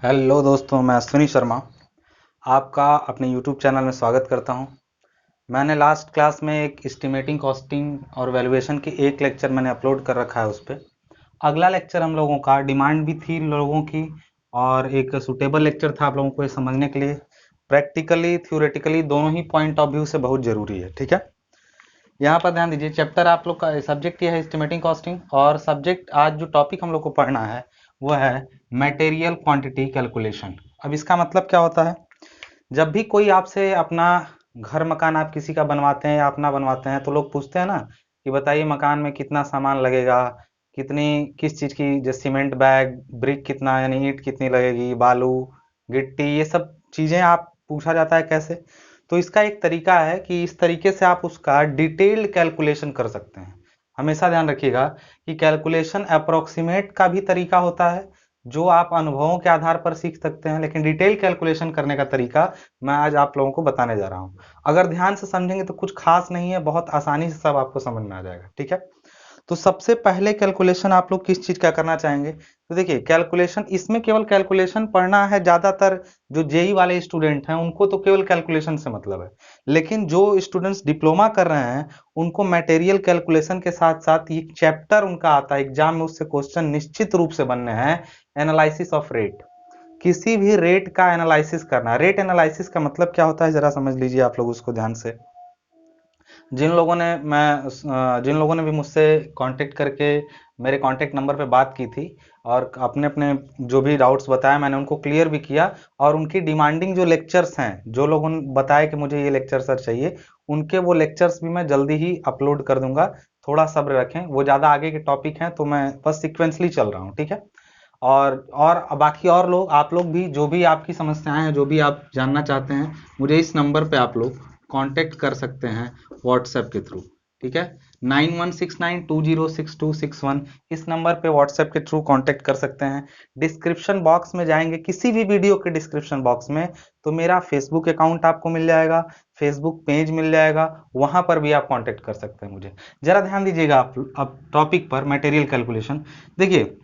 Hello दोस्तों, मैं अश्विनी शर्मा आपका अपने यूट्यूब चैनल में स्वागत करता हूं। मैंने लास्ट क्लास में एक एस्टिमेटिंग कॉस्टिंग और वैल्यूएशन की एक लेक्चर मैंने अपलोड कर रखा है। उस पर अगला लेक्चर हम लोगों का डिमांड भी थी लोगों की, और एक सूटेबल लेक्चर था आप लोगों को ये समझने के लिए। प्रैक्टिकली थ्योरेटिकली दोनों ही पॉइंट ऑफ व्यू से बहुत ज़रूरी है, ठीक है। यहाँ पर ध्यान दीजिए, चैप्टर आप लोग का सब्जेक्ट ये है एस्टिमेटिंग कॉस्टिंग, और सब्जेक्ट आज जो टॉपिक हम लोग को पढ़ना है वो है मटेरियल क्वांटिटी कैलकुलेशन। अब इसका मतलब क्या होता है, जब भी कोई आपसे अपना घर मकान आप किसी का बनवाते हैं या अपना बनवाते हैं तो लोग पूछते हैं ना कि बताइए मकान में कितना सामान लगेगा, कितनी किस चीज़ की, जैसे सीमेंट बैग, ब्रिक कितना, यानी ईंट कितनी लगेगी, बालू, गिट्टी, ये सब चीज़ें आप पूछा जाता है कैसे। तो इसका एक तरीका है कि इस तरीके से आप उसका डिटेल्ड कैलकुलेशन कर सकते हैं। हमेशा ध्यान रखिएगा कि कैलकुलेशन अप्रोक्सीमेट का भी तरीका होता है जो आप अनुभवों के आधार पर सीख सकते हैं, लेकिन डिटेल कैलकुलेशन करने का तरीका मैं आज आप लोगों को बताने जा रहा हूं। अगर ध्यान से समझेंगे तो कुछ खास नहीं है, बहुत आसानी से सब आपको समझ में आ जाएगा, ठीक है। तो सबसे पहले कैलकुलेशन आप लोग किस चीज का करना चाहेंगे, तो देखिए कैलकुलेशन, इसमें केवल कैलकुलेशन पढ़ना है। ज्यादातर जो जेई वाले स्टूडेंट हैं उनको तो केवल कैलकुलेशन से मतलब है, लेकिन जो स्टूडेंट्स डिप्लोमा कर रहे हैं उनको मटेरियल कैलकुलेशन के साथ साथ ये चैप्टर उनका आता है एग्जाम में, उससे क्वेश्चन निश्चित रूप से बनने हैं। एनालिसिस ऑफ रेट, किसी भी रेट का एनालिसिस करना। रेट एनालिसिस का मतलब क्या होता है जरा समझ लीजिए आप लोग उसको ध्यान से। जिन लोगों ने भी मुझसे कांटेक्ट करके मेरे कांटेक्ट नंबर पे बात की थी और अपने अपने जो भी डाउट्स बताया, मैंने उनको क्लियर भी किया। और उनकी डिमांडिंग जो लेक्चर्स हैं, जो लोगों ने बताया कि मुझे ये लेक्चर सर चाहिए, उनके वो लेक्चर्स भी मैं जल्दी ही अपलोड कर दूंगा। थोड़ा सब्र रखें, वो ज़्यादा आगे के टॉपिक हैं तो मैं बस सिक्वेंसली चल रहा हूँ, ठीक है। और बाकी और लोग, आप लोग भी जो भी आपकी समस्याएं हैं, जो भी आप जानना चाहते हैं, मुझे इस नंबर पे आप लोग कांटेक्ट कर सकते हैं व्हाट्सएप के थ्रू, ठीक है। 9169206261 इस नंबर पे व्हाट्सएप के थ्रू कांटेक्ट कर सकते हैं। डिस्क्रिप्शन बॉक्स में जाएंगे, किसी भी वीडियो के डिस्क्रिप्शन बॉक्स में, तो मेरा फेसबुक अकाउंट आपको मिल जाएगा, फेसबुक पेज मिल जाएगा, वहां पर भी आप कांटेक्ट कर सकते हैं मुझे। जरा ध्यान दीजिएगा आप अब टॉपिक पर, मटेरियल कैलकुलेशन। देखिए,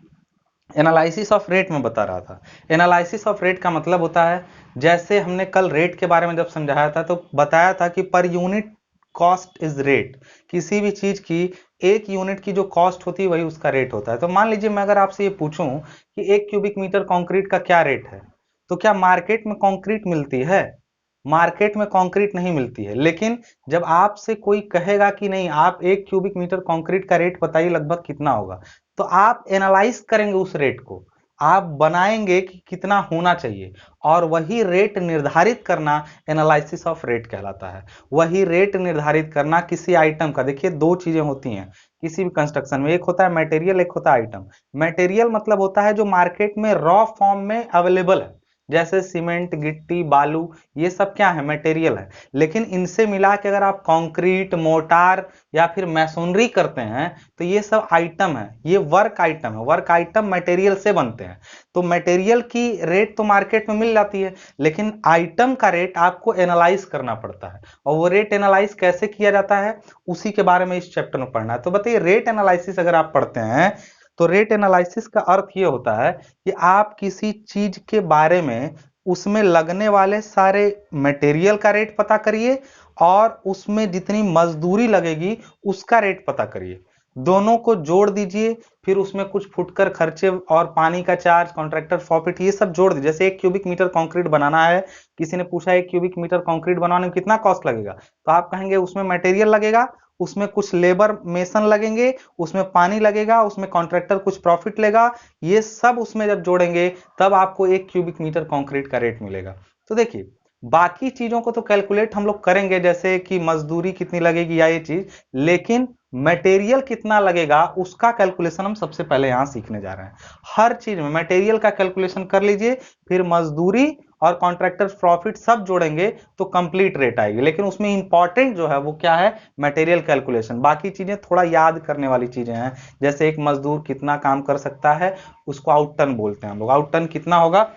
एनालिसिस ऑफ रेट में बता रहा था। एनालिसिस ऑफ रेट का मतलब होता है, जैसे हमने कल रेट के बारे में जब समझाया था तो बताया था कि per unit cost is rate. किसी भी चीज की एक यूनिट की जो कॉस्ट होती है वही उसका रेट होता है। तो मान लीजिए मैं अगर आपसे ये पूछूं कि 1 क्यूबिक मीटर कंक्रीट का क्या रेट है, तो क्या मार्केट में कंक्रीट मिलती है? मार्केट में कंक्रीट नहीं मिलती है। लेकिन जब आपसे कोई कहेगा कि नहीं, आप 1 क्यूबिक मीटर कंक्रीट का रेट बताइए लगभग कितना होगा, तो आप एनालाइज करेंगे उस रेट को, आप बनाएंगे कि कितना होना चाहिए, और वही रेट निर्धारित करना एनालिसिस ऑफ रेट कहलाता है। वही रेट निर्धारित करना किसी आइटम का। देखिए, दो चीजें होती हैं किसी भी कंस्ट्रक्शन में, एक होता है मटेरियल, एक होता है आइटम। मटेरियल मतलब होता है जो मार्केट में रॉ फॉर्म में अवेलेबल है, जैसे सीमेंट, गिट्टी, बालू, ये सब क्या है, मटेरियल है। लेकिन इनसे मिला के अगर आप कंक्रीट, मोटार या फिर मैसोनरी करते हैं तो ये सब आइटम है, ये वर्क आइटम है। वर्क आइटम मटेरियल से बनते हैं। तो मटेरियल की रेट तो मार्केट में मिल जाती है, लेकिन आइटम का रेट आपको एनालाइज करना पड़ता है। और वो रेट एनालाइज कैसे किया जाता है, उसी के बारे में इस चैप्टर में पढ़ना है। तो बताइए, रेट एनालिसिस अगर आप पढ़ते हैं तो रेट एनालिसिस का अर्थ ये होता है कि आप किसी चीज के बारे में, उसमें लगने वाले सारे मटेरियल का रेट पता करिए और उसमें जितनी मजदूरी लगेगी उसका रेट पता करिए। दोनों को जोड़ दीजिए, फिर उसमें कुछ फुटकर खर्चे और पानी का चार्ज, कॉन्ट्रैक्टर प्रॉफिट, ये सब जोड़ दीजिए। जैसे 1 क्यूबिक मीटर कंक्रीट बनाना है, किसी ने पूछा 1 क्यूबिक मीटर कंक्रीट बनाने में कितना कॉस्ट लगेगा, तो आप कहेंगे उसमें मटेरियल लगेगा, उसमें कुछ लेबर मेसन लगेंगे, उसमें पानी लगेगा, उसमें कॉन्ट्रैक्टर कुछ प्रॉफिट लेगा। ये सब उसमें जब जोड़ेंगे तब आपको 1 क्यूबिक मीटर कंक्रीट का रेट मिलेगा। तो देखिए, बाकी चीजों को तो कैलकुलेट हम लोग करेंगे, जैसे कि मजदूरी कितनी लगेगी या ये चीज, लेकिन मटेरियल कितना लगेगा उसका कैलकुलेशन हम सबसे पहले यहां सीखने जा रहे हैं। हर चीज में मटेरियल का कैलकुलेशन कर लीजिए, फिर मजदूरी और कॉन्ट्रैक्टर प्रॉफिट सब जोड़ेंगे तो कंप्लीट रेट आएगी। लेकिन उसमें इंपॉर्टेंट जो है वो क्या है, मटेरियल कैलकुलेशन। बाकी चीजें थोड़ा याद करने वाली चीजें हैं, जैसे एक मजदूर कितना काम कर सकता है, उसको आउट टन बोलते हैं हम लोग, आउट टन कितना होगा,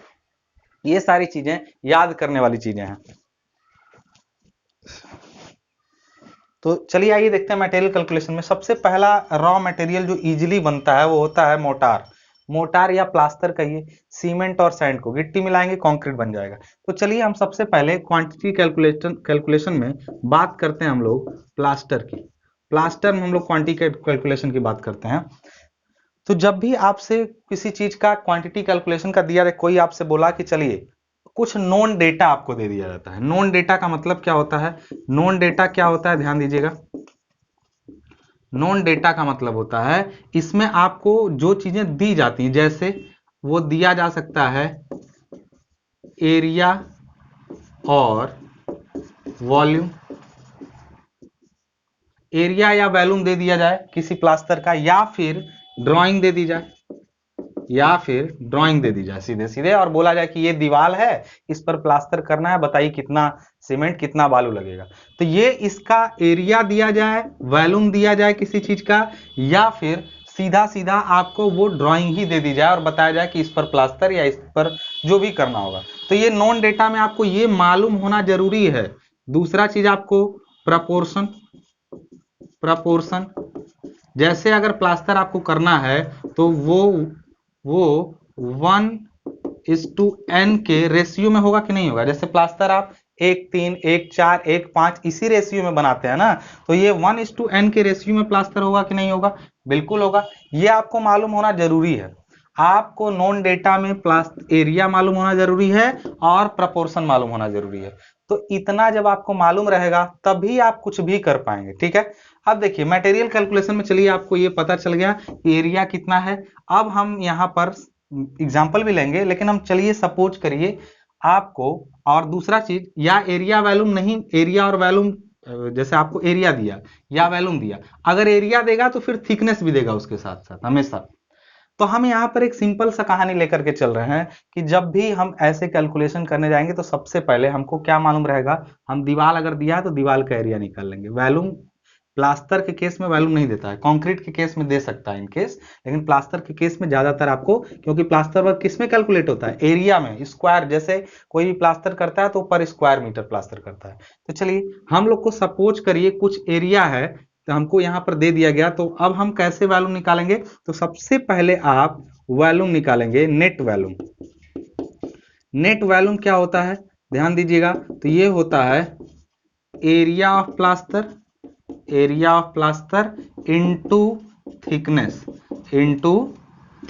ये सारी चीजें याद करने वाली चीजें हैं। तो चलिए आइए देखते हैं मटेरियल कैलकुलेशन में। सबसे पहला रॉ मटेरियल जो इजीली बनता है वो होता है मोटार। मोटार या प्लास्टर कहिए, सीमेंट और सैंड को गिट्टी मिलाएंगे कंक्रीट बन जाएगा। तो चलिए हम सबसे पहले क्वांटिटी कैलकुलेशन में बात करते हैं हम लोग प्लास्टर की। प्लास्टर में हम लोग क्वांटिटी कैलकुलेशन की बात करते हैं। तो जब भी आपसे किसी चीज का क्वांटिटी कैलकुलेशन का दिया, कोई आपसे बोला कि चलिए कुछ नोन डेटा आपको दे दिया जाता है। नोन डेटा का मतलब क्या होता है? नोन डेटा क्या होता है, ध्यान दीजिएगा। नोन डेटा का मतलब होता है इसमें आपको जो चीजें दी जाती हैं, जैसे वो दिया जा सकता है एरिया और वॉल्यूम। एरिया या वॉल्यूम दे दिया जाए किसी प्लास्टर का, या फिर ड्राइंग दे दी जाए, या फिर ड्राइंग दे दी जाए सीधे सीधे, और बोला जाए कि ये दीवार है, इस पर प्लास्टर करना है, बताइए कितना सीमेंट कितना बालू लगेगा। तो ये इसका एरिया दिया जाए, वॉल्यूम दिया जाए किसी चीज का, या फिर सीधा सीधा आपको वो ड्राइंग ही दे दी जाए और बताया जाए कि इस पर प्लास्टर या इस पर जो भी करना होगा। तो ये नॉन डेटा में आपको ये मालूम होना जरूरी है। दूसरा चीज आपको प्रपोर्शन। प्रपोर्शन जैसे अगर प्लास्टर आपको करना है तो वो 1:n के रेशियो में होगा कि नहीं होगा। जैसे प्लास्टर आप 1:3, 1:4, 1:5 इसी रेशियो में बनाते हैं ना, तो ये 1:n के रेशियो में प्लास्टर होगा कि नहीं होगा? बिल्कुल होगा। ये आपको मालूम होना जरूरी है। आपको नॉन डेटा में प्लास्टर एरिया मालूम होना जरूरी है और प्रपोर्शन मालूम होना जरूरी है। तो इतना जब आपको मालूम रहेगा तभी आप कुछ भी कर पाएंगे, ठीक है। अब देखिए मटेरियल कैलकुलेशन में, चलिए आपको ये पता चल गया कि एरिया कितना है। अब हम यहाँ पर एग्जाम्पल भी लेंगे, लेकिन हम चलिए सपोज करिए आपको, और दूसरा चीज, या एरिया वैल्यूम नहीं, एरिया और वैल्यूम जैसे आपको एरिया दिया या वैल्यूम दिया, अगर एरिया देगा तो फिर थिकनेस भी देगा उसके साथ साथ हमेशा। तो हम यहाँ पर एक सिंपल सा कहानी लेकर के चल रहे हैं कि जब भी हम ऐसे कैलकुलेशन करने जाएंगे तो सबसे पहले हमको क्या मालूम रहेगा, हम दीवार अगर दिया है तो दीवार का एरिया निकाल लेंगे। वैल्यूम प्लास्टर के केस में वैल्यूम नहीं देता है, कंक्रीट के केस में दे सकता है इन केस, लेकिन प्लास्टर के केस में ज्यादातर आपको, क्योंकि प्लास्टर वर्क किस में कैलकुलेट होता है? एरिया में, स्क्वायर। जैसे कोई भी प्लास्टर करता है तो पर स्क्वायर मीटर प्लास्टर करता है। तो चलिए हम लोग को सपोज करिए कुछ एरिया है, तो हमको यहाँ पर दे दिया गया, तो अब हम कैसे वैल्यूम निकालेंगे? तो सबसे पहले आप वैल्यूम निकालेंगे, नेट वैल्यूम। नेट वैल्यूम क्या होता है, ध्यान दीजिएगा। तो ये होता है area of plaster, area of plaster into thickness, into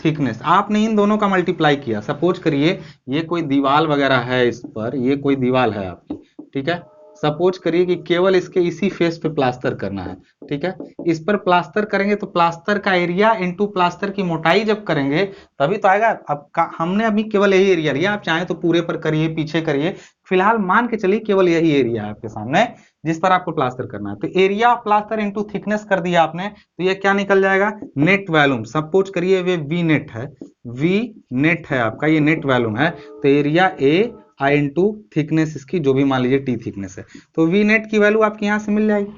thickness. आपने इन दोनों का मल्टीप्लाई किया। सपोज करिए ये कोई दीवार वगैरह है, इस पर ये कोई दीवार है आपकी, ठीक है। सपोज करिए कि केवल इसके इसी फेस पे प्लास्टर करना है, ठीक है। इस पर प्लास्टर करेंगे तो प्लास्टर का एरिया इनटू प्लास्टर की मोटाई जब करेंगे तभी तो आएगा। अब हमने अभी केवल यही एरिया लिया, आप चाहें तो पूरे पर करिए, पीछे करिए, फिलहाल मान के चलिए केवल यही एरिया है आपके सामने जिस पर आपको प्लास्टर करना है। तो area of plaster into thickness कर दिया आपने, तो ये क्या निकल जाएगा? Net volume. सपोज करिए वे वी नेट है, वी नेट है आपका, ये नेट वैल्यूम है। तो area A I into thickness इसकी जो भी मान लीजिए टी थिकनेस है, तो वी नेट की वैल्यू आपकी यहां से मिल जाएगी।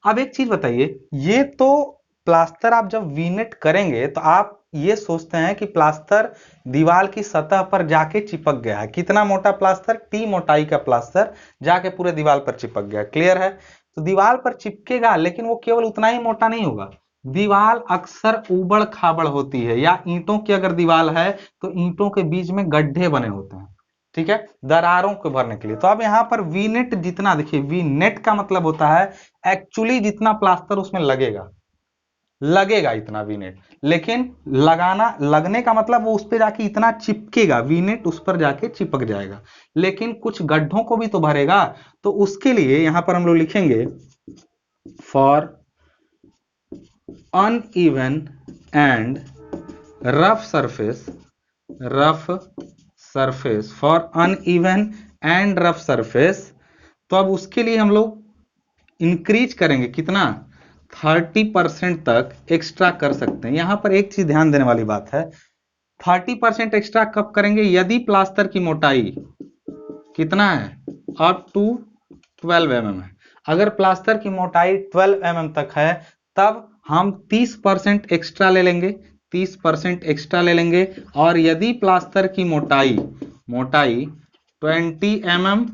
अब एक चीज बताइए, ये तो प्लास्टर आप जब वी नेट करेंगे तो आप ये सोचते हैं कि प्लास्टर दीवार की सतह पर जाके चिपक गया है। कितना मोटा प्लास्टर? टी मोटाई का प्लास्टर जाके पूरे दीवार पर चिपक गया। क्लियर है? तो दीवार पर चिपकेगा, लेकिन वो केवल उतना ही मोटा नहीं होगा। दीवार अक्सर उबड़ खाबड़ होती है, या ईंटों की अगर दीवार है तो ईंटों के बीच में गड्ढे बने होते हैं, ठीक है, दरारों को भरने के लिए। तो अब यहाँ पर वी नेट जितना, देखिए वी नेट का मतलब होता है एक्चुअली जितना प्लास्टर उसमें लगेगा, लगेगा इतना वी नेट। लेकिन लगाना, लगने का मतलब वो उस पर जाके इतना चिपकेगा, वी नेट उस पर जाके चिपक जाएगा, लेकिन कुछ गड्ढों को भी तो भरेगा। तो उसके लिए यहां पर हम लोग लिखेंगे for uneven and rough surface, rough surface, for uneven and rough surface. तो अब उसके लिए हम लोग इंक्रीज करेंगे कितना? 30% तक एक्स्ट्रा कर सकते हैं। यहां पर एक चीज ध्यान देने वाली बात है, 30% एक्स्ट्रा कब करेंगे? यदि प्लास्टर की मोटाई कितना है? अप टू 12 mm है। अगर प्लास्टर की मोटाई 12 mm तक है तब हम 30% एक्स्ट्रा ले लेंगे, 30% एक्स्ट्रा ले लेंगे। और यदि प्लास्टर की मोटाई 20 mm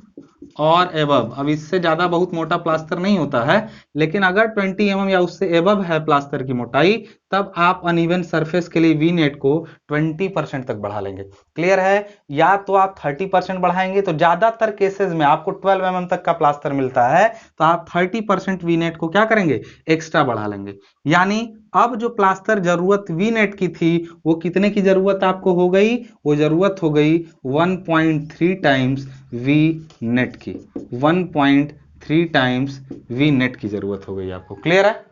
और एबव, अब इससे ज्यादा बहुत मोटा प्लास्टर नहीं होता है, लेकिन अगर 20 mm या उससे एबव है प्लास्टर की मोटाई तब आप अनइवन सरफेस के लिए वी नेट को 20% तक बढ़ा लेंगे। क्लियर है? या तो आप 30% बढ़ाएंगे तो ज्यादातर केसेस में आपको 12 mm तक का प्लास्टर मिलता है, तो आप 30% वी नेट को क्या करेंगे, एक्स्ट्रा बढ़ा लेंगे। यानी अब जो प्लास्टर जरूरत वी नेट की थी वो कितने की जरूरत आपको हो गई, वो जरूरत हो गई 1.3 टाइम्स वी नेट की, 1.3 टाइम्स वी नेट की जरूरत हो गई आपको। क्लियर है?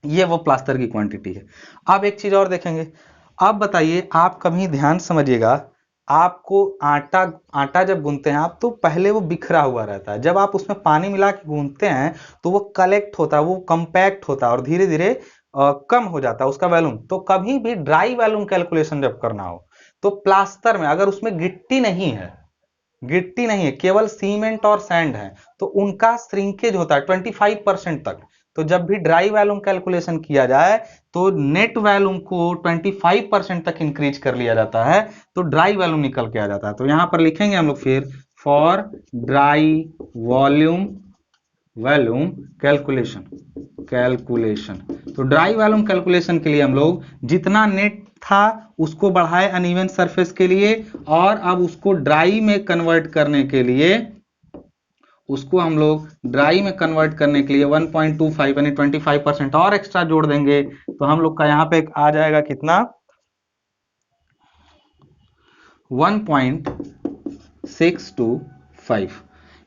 ये वो प्लास्टर की क्वांटिटी है। अब एक चीज और देखेंगे। अब बताइए, आप कभी ध्यान समझिएगा, आपको आटा आटा जब गूंथते हैं आप, तो पहले वो बिखरा हुआ रहता है, जब आप उसमें पानी मिला के गूंथते हैं तो वो कलेक्ट होता है, वो कंपैक्ट होता है और धीरे धीरे कम हो जाता है उसका वॉल्यूम। तो कभी भी ड्राई वॉल्यूम कैलकुलेशन जब करना हो तो प्लास्टर में अगर उसमें गिट्टी नहीं है, केवल सीमेंट और सैंड है, तो उनका श्रिंकेज होता है 25% तक। तो जब भी ड्राई वॉल्यूम कैलकुलेशन किया जाए तो नेट वॉल्यूम को 25% तक इंक्रीज कर लिया जाता है, तो ड्राई वॉल्यूम निकल के आ जाता है। तो यहां पर लिखेंगे हम लोग फिर फॉर ड्राई वॉल्यूम कैलकुलेशन। तो ड्राई वॉल्यूम कैलकुलेशन के लिए हम लोग जितना नेट था उसको बढ़ाए अनइवन सरफेस के लिए, और अब उसको ड्राई में कन्वर्ट करने के लिए, उसको हम लोग ड्राई में कन्वर्ट करने के लिए 1.25 यानी 25% और एक्स्ट्रा जोड़ देंगे, तो हम लोग का यहां पे आ जाएगा कितना, 1.625।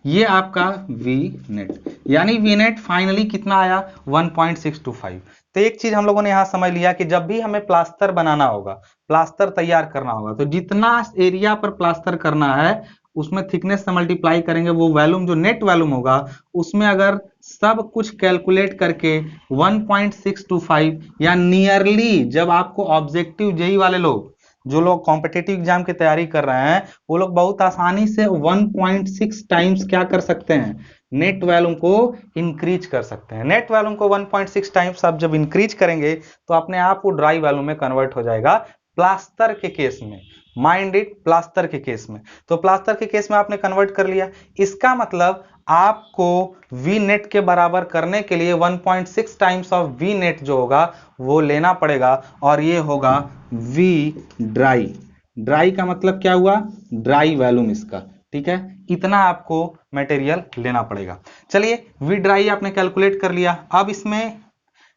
ये आपका वी नेट, यानी वी नेट फाइनली कितना आया, 1.625। तो एक चीज हम लोगों ने यहां समझ लिया कि जब भी हमें प्लास्टर बनाना होगा, प्लास्टर तैयार करना होगा, तो जितना एरिया पर प्लास्टर करना है उसमें थिकनेस से मल्टीप्लाई करेंगे, वो वॉल्यूम जो नेट वॉल्यूम होगा उसमें अगर सब कुछ कैलकुलेट करके 1.625 या नियरली, जब आपको ऑब्जेक्टिव जेई वाले लोग, जो लोग कॉम्पिटिटिव एग्जाम की तैयारी कर रहे हैं, वो लोग बहुत आसानी से 1.6 टाइम्स क्या कर सकते हैं, नेट वॉल्यूम को इंक्रीज कर सकते हैं। नेट वॉल्यूम को 1.6 टाइम्स आप जब इंक्रीज करेंगे तो अपने आप वो ड्राई वॉल्यूम में कन्वर्ट हो जाएगा प्लास्टर के केस में। माइंड इट, प्लास्टर के केस में। तो प्लास्टर के केस में आपने कन्वर्ट कर लिया, इसका मतलब आपको वी नेट के बराबर करने के लिए 1.6 टाइम्स ऑफ वी नेट जो होगा वो लेना पड़ेगा, और ये होगा वी ड्राई। ड्राई का मतलब क्या हुआ, ड्राई वॉल्यूम इसका। ठीक है, इतना आपको मटेरियल लेना पड़ेगा। चलिए, वी ड्राई आपने कैलकुलेट कर लिया। अब इसमें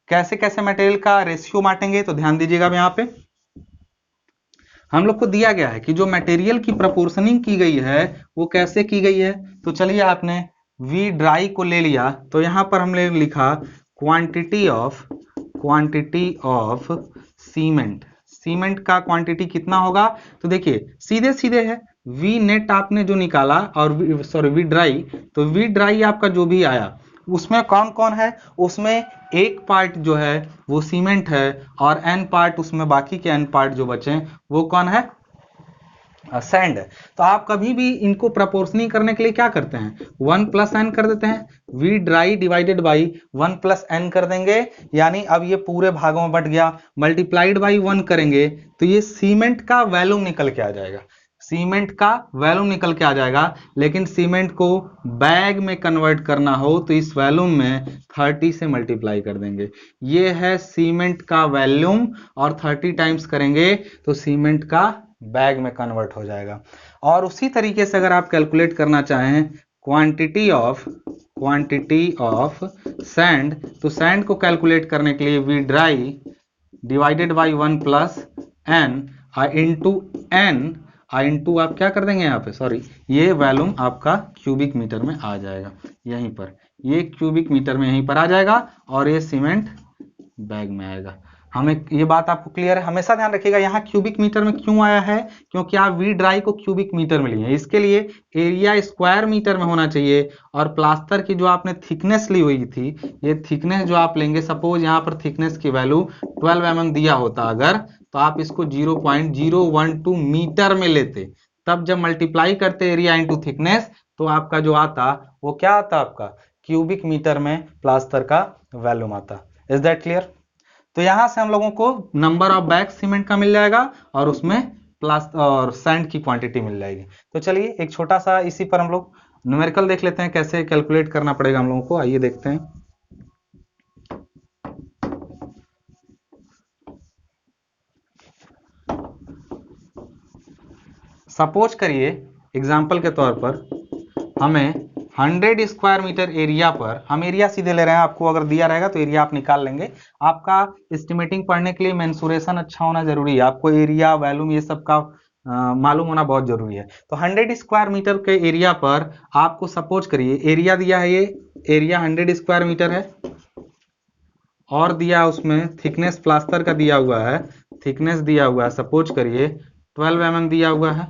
कैसे कैसे मटेरियल का रेशियो बांटेंगे, तो ध्यान दीजिएगा। यहाँ पे हम लोग को दिया गया है कि जो मटेरियल की प्रोपोर्शनिंग की गई है वो कैसे की गई है। तो चलिए, आपने वी ड्राई को ले लिया, तो यहां पर हमने लिखा क्वांटिटी ऑफ सीमेंट। सीमेंट का क्वांटिटी कितना होगा, तो देखिए सीधे सीधे है, वी नेट आपने जो निकाला और वी ड्राई, तो वी ड्राई आपका जो भी आया उसमें कौन कौन है, उसमें एक पार्ट जो है वो सीमेंट है, और एन पार्ट उसमें, बाकी के एन पार्ट जो बचे वो कौन है, सैंड है। तो आप कभी भी इनको प्रपोर्शनिंग करने के लिए क्या करते हैं, 1 प्लस एन कर देते हैं, V dry divided by 1 plus N कर देंगे, यानी अब ये पूरे भागों में बट गया, मल्टीप्लाइड बाई 1 करेंगे तो ये सीमेंट का वॉल्यूम निकल के आ जाएगा, सीमेंट का वॉल्यूम निकल के आ जाएगा। लेकिन सीमेंट को बैग में कन्वर्ट करना हो तो इस वॉल्यूम में 30 से मल्टीप्लाई कर देंगे। ये है सीमेंट का वॉल्यूम, और 30 टाइम्स करेंगे तो सीमेंट का बैग में कन्वर्ट हो जाएगा। और उसी तरीके से अगर आप कैलकुलेट करना चाहें क्वांटिटी ऑफ सैंड, तो सैंड को कैलकुलेट करने के लिए V dry divided by 1 plus N into आप क्या कर देंगे यहाँ पे, सॉरी, ये वॉल्यूम आपका क्यूबिक मीटर में आ जाएगा। यहीं पर ये क्यूबिक मीटर में यहीं पर आ जाएगा, और ये सीमेंट बैग में आएगा। हमें ये बात आपको क्लियर है? हमेशा ध्यान रखिएगा यहाँ क्यूबिक मीटर में क्यों आया है, क्योंकि आप वी ड्राई को क्यूबिक मीटर में लिए। इसके लिए एरिया स्क्वायर मीटर में होना चाहिए, और प्लास्टर की जो आपने थिकनेस ली हुई थी, ये थिकनेस जो आप लेंगे, सपोज यहाँ पर थिकनेस की वैल्यू 12 mm दिया होता अगर, तो आप इसको 0.012 मीटर में लेते, तब जब मल्टीप्लाई करते एरिया इंटू थिकनेस तो आपका जो आता वो क्या आता, आपका क्यूबिक मीटर में प्लास्टर का वॉल्यूम आता। Is that clear? तो यहां से हम लोगों को नंबर ऑफ बैग सीमेंट का मिल जाएगा, और उसमें प्लास्टर और सैंड की क्वांटिटी मिल जाएगी। तो चलिए एक छोटा सा इसी पर हम लोग न्यूमेरिकल देख लेते हैं, कैसे कैलकुलेट करना पड़ेगा हम लोगों को। आइए देखते हैं। सपोज करिए एग्जाम्पल के तौर पर हमें 100 स्क्वायर मीटर एरिया पर, हम एरिया सीधे ले रहे हैं, आपको अगर दिया रहेगा तो एरिया आप निकाल लेंगे। आपका एस्टिमेटिंग पढ़ने के लिए मेंसुरेशन अच्छा होना जरूरी है, आपको एरिया वॉल्यूम ये सब का मालूम होना बहुत जरूरी है। तो 100 स्क्वायर मीटर के एरिया पर आपको सपोज करिए एरिया दिया है, ये एरिया 100 स्क्वायर मीटर है, और दिया उसमें थिकनेस प्लास्टर का दिया हुआ है, थिकनेस दिया हुआ है सपोज करिए 12 mm दिया हुआ है,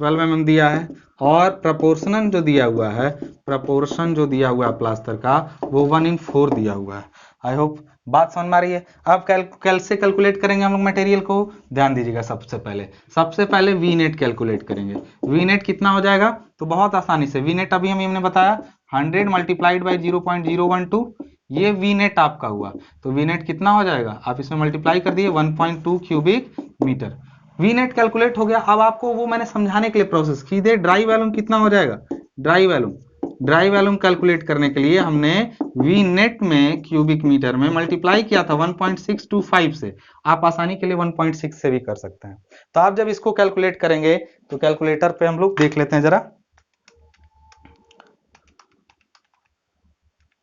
12 mm दिया है, और प्रपोर्शनल जो दिया हुआ है, प्रपोर्शन जो दिया हुआ है प्लास्टर का वो 1/4 दिया हुआ है। आई होप बात समझ में आ रही है। अब कैसे कैलकुलेट करेंगे हम लोग मटेरियल को, ध्यान दीजिएगा। सबसे पहले वी नेट कैलकुलेट करेंगे। वी नेट कितना हो जाएगा, तो बहुत आसानी से वी नेट अभी हमने बताया 100 मल्टीप्लाइड बाई 0.012, ये वी नेट आपका हुआ। तो वी नेट कितना हो जाएगा, आप इसमें मल्टीप्लाई कर दिए 1.2 cubic metre. V net calculate हो गया। अब आपको वो मैंने समझाने के लिए प्रोसेस की दे, ड्राई वॉल्यूम कितना हो जाएगा, ड्राई वॉल्यूम कैलकुलेट करने के लिए हमने वी नेट में क्यूबिक मीटर में मल्टीप्लाई किया था 1.625 से। आप आसानी के लिए 1.6 से भी कर सकते हैं। तो आप जब इसको कैलकुलेट करेंगे तो कैलकुलेटर पे हम लोग देख लेते हैं जरा,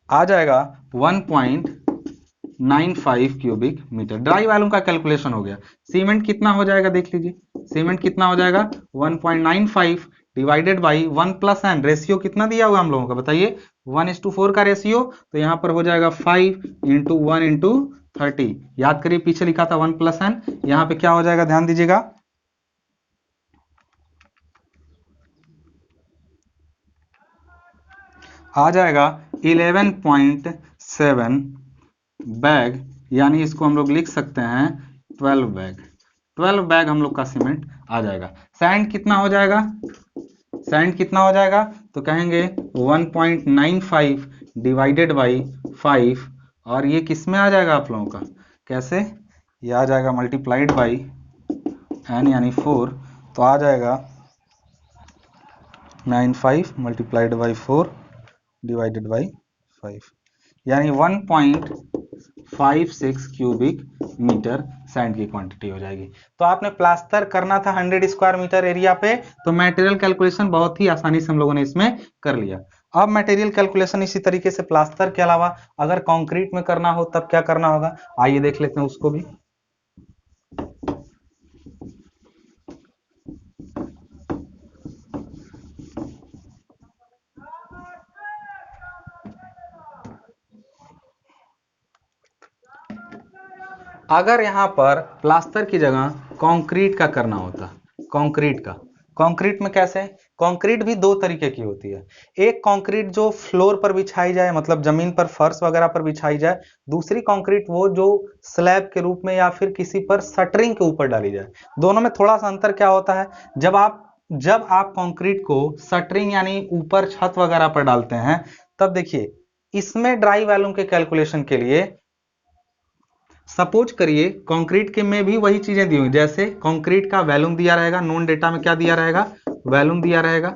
आ जाएगा 1.95 क्यूबिक मीटर। ड्राई वॉल्यूम का कैलकुलेशन हो गया। सीमेंट कितना हो जाएगा देख लीजिए, सीमेंट कितना हो जाएगा 1.95 divided by 1 plus N, ratio कितना दिया हुआ हम लोगों का बताइए 1:4 का रेशियो। तो यहां पर हो जाएगा 5 × 1 × 30। याद करिए पीछे लिखा था 1 प्लस एन, यहां पे क्या हो जाएगा ध्यान दीजिएगा, आ जाएगा 11.7 बैग, यानी इसको हम लोग लिख सकते हैं 12 बैग। 12 बैग हम लोग का सीमेंट आ जाएगा। सैंड कितना हो जाएगा, सैंड कितना हो जाएगा, तो कहेंगे 1.95 डिवाइडेड बाई 5, और ये किस में आ जाएगा आप लोगों का, कैसे, ये आ जाएगा मल्टीप्लाइड बाई एन यानी 4, तो आ जाएगा 95 मल्टीप्लाइड बाई 4 डिवाइडेड बाई 5, यानी 1.56 क्यूबिक मीटर सैंड की क्वांटिटी हो जाएगी। तो आपने प्लास्टर करना था 100 स्क्वायर मीटर एरिया पे, तो मटेरियल कैलकुलेशन बहुत ही आसानी से हम लोगों ने इसमें कर लिया। अब मटेरियल कैलकुलेशन इसी तरीके से प्लास्टर के अलावा अगर कंक्रीट में करना हो तब क्या करना होगा, आइए देख लेते हैं उसको भी। अगर यहां पर प्लास्टर की जगह कंक्रीट का करना होता, कंक्रीट में कैसे, कंक्रीट भी दो तरीके की होती है। एक कंक्रीट जो फ्लोर पर बिछाई जाए, मतलब जमीन पर फर्श वगैरह पर बिछाई जाए, दूसरी कंक्रीट वो जो स्लैब के रूप में या फिर किसी पर शटरिंग के ऊपर डाली जाए। दोनों में थोड़ा सा अंतर क्या होता है, जब आप कंक्रीट को शटरिंग यानी ऊपर छत वगैरह पर डालते हैं, तब देखिए इसमें ड्राई वॉल्यूम के कैलकुलेशन के लिए सपोज करिए कंक्रीट के में भी वही चीजें दी हुई, जैसे कंक्रीट का वॉल्यूम दिया रहेगा, नोन डेटा में क्या दिया रहेगा, वॉल्यूम दिया रहेगा,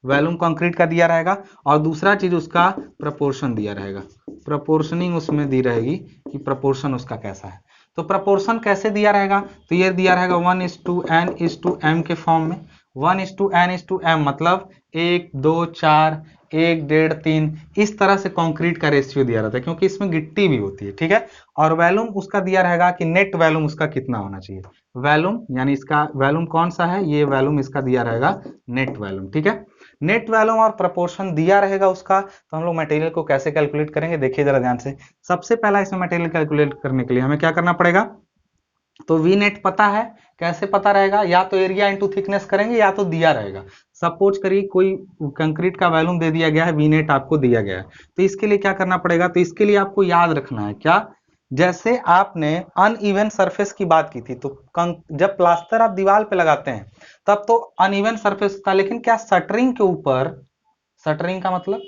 वॉल्यूम कंक्रीट का दिया रहेगा, और दूसरा चीज उसका प्रपोर्शन दिया रहेगा, प्रपोर्शनिंग उसमें दी रहेगी कि प्रपोर्शन उसका कैसा है। तो प्रपोर्शन कैसे दिया रहेगा, तो ये दिया रहेगा 1:n:m के फॉर्म में। 1:n:m मतलब 1, 2, 4, 1, 1.5, 3, इस तरह से कंक्रीट का रेशियो दिया रहता है, क्योंकि इसमें गिट्टी भी होती है, ठीक है। और वॉल्यूम उसका दिया रहेगा कि नेट वॉल्यूम उसका कितना होना चाहिए, वॉल्यूम यानी इसका वॉल्यूम कौन सा है, ये वॉल्यूम इसका दिया रहेगा नेट वॉल्यूम, ठीक है। नेट वॉल्यूम और प्रपोर्शन दिया रहेगा उसका, तो हम लोग मटेरियल को कैसे कैलकुलेट करेंगे देखिए जरा ध्यान से। सबसे पहला इसमें मटेरियल कैलकुलेट करने के लिए हमें क्या करना पड़ेगा, तो वी नेट पता है, कैसे पता रहेगा, या तो एरिया इंटू थिकनेस करेंगे या तो दिया रहेगा। सपोज करिए कोई कंक्रीट का वॉल्यूम दे दिया गया है, वी नेट आपको दिया गया है, तो इसके लिए क्या करना पड़ेगा, तो इसके लिए आपको याद रखना है क्या, जैसे आपने अनइवन सरफेस की बात की थी, तो जब प्लास्टर आप दीवार पे लगाते हैं तब तो अनइवन सरफेस था, लेकिन क्या शटरिंग के ऊपर, शटरिंग का मतलब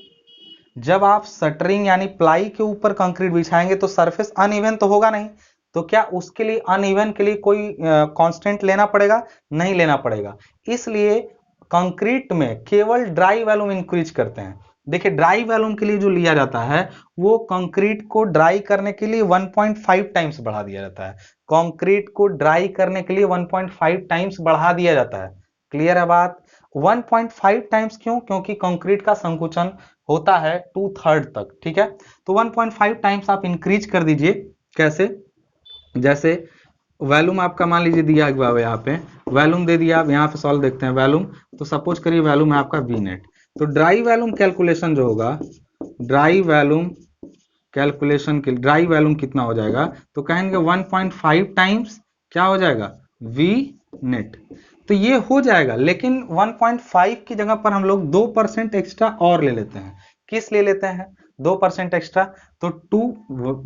जब आप शटरिंग यानी प्लाई के ऊपर कंक्रीट बिछाएंगे तो सरफेस अनइवन तो होगा नहीं, तो क्या उसके लिए अनइवन के लिए कोई कांस्टेंट लेना पड़ेगा, नहीं लेना पड़ेगा। इसलिए कंक्रीट में केवल ड्राई वॉल्यूम इंक्रीज करते हैं, देखिए ड्राई वॉल्यूम के लिए जो लिया जाता है वो कंक्रीट को ड्राई करने के लिए 1.5 टाइम्स बढ़ा दिया जाता है। कंक्रीट को ड्राई करने के लिए 1.5 टाइम्स बढ़ा दिया जाता है। क्लियर है बात? 1.5 टाइम्स क्यों? क्योंकि कंक्रीट का संकुचन होता है 2/3 तक, ठीक है। तो 1.5 टाइम्स आप इंक्रीज कर दीजिए। कैसे? जैसे वॉल्यूम आपका मान लीजिए दिया हुआ है यहाँ पे, वॉल्यूम दे दिया, आप यहाँ पे सॉल्व देखते हैं वॉल्यूम। तो सपोज करिए वॉल्यूम है आपका वी नेट, तो ड्राई वॉल्यूम कैलकुलेशन जो होगा, ड्राई वॉल्यूम कैलकुलेशन के ड्राई वॉल्यूम कितना हो जाएगा, तो कहेंगे 1.5 टाइम्स क्या हो जाएगा, वी नेट। तो ये हो जाएगा, लेकिन 1.5 की जगह पर हम लोग 2% एक्स्ट्रा और ले लेते हैं। किस ले लेते हैं? 2% एक्स्ट्रा। तो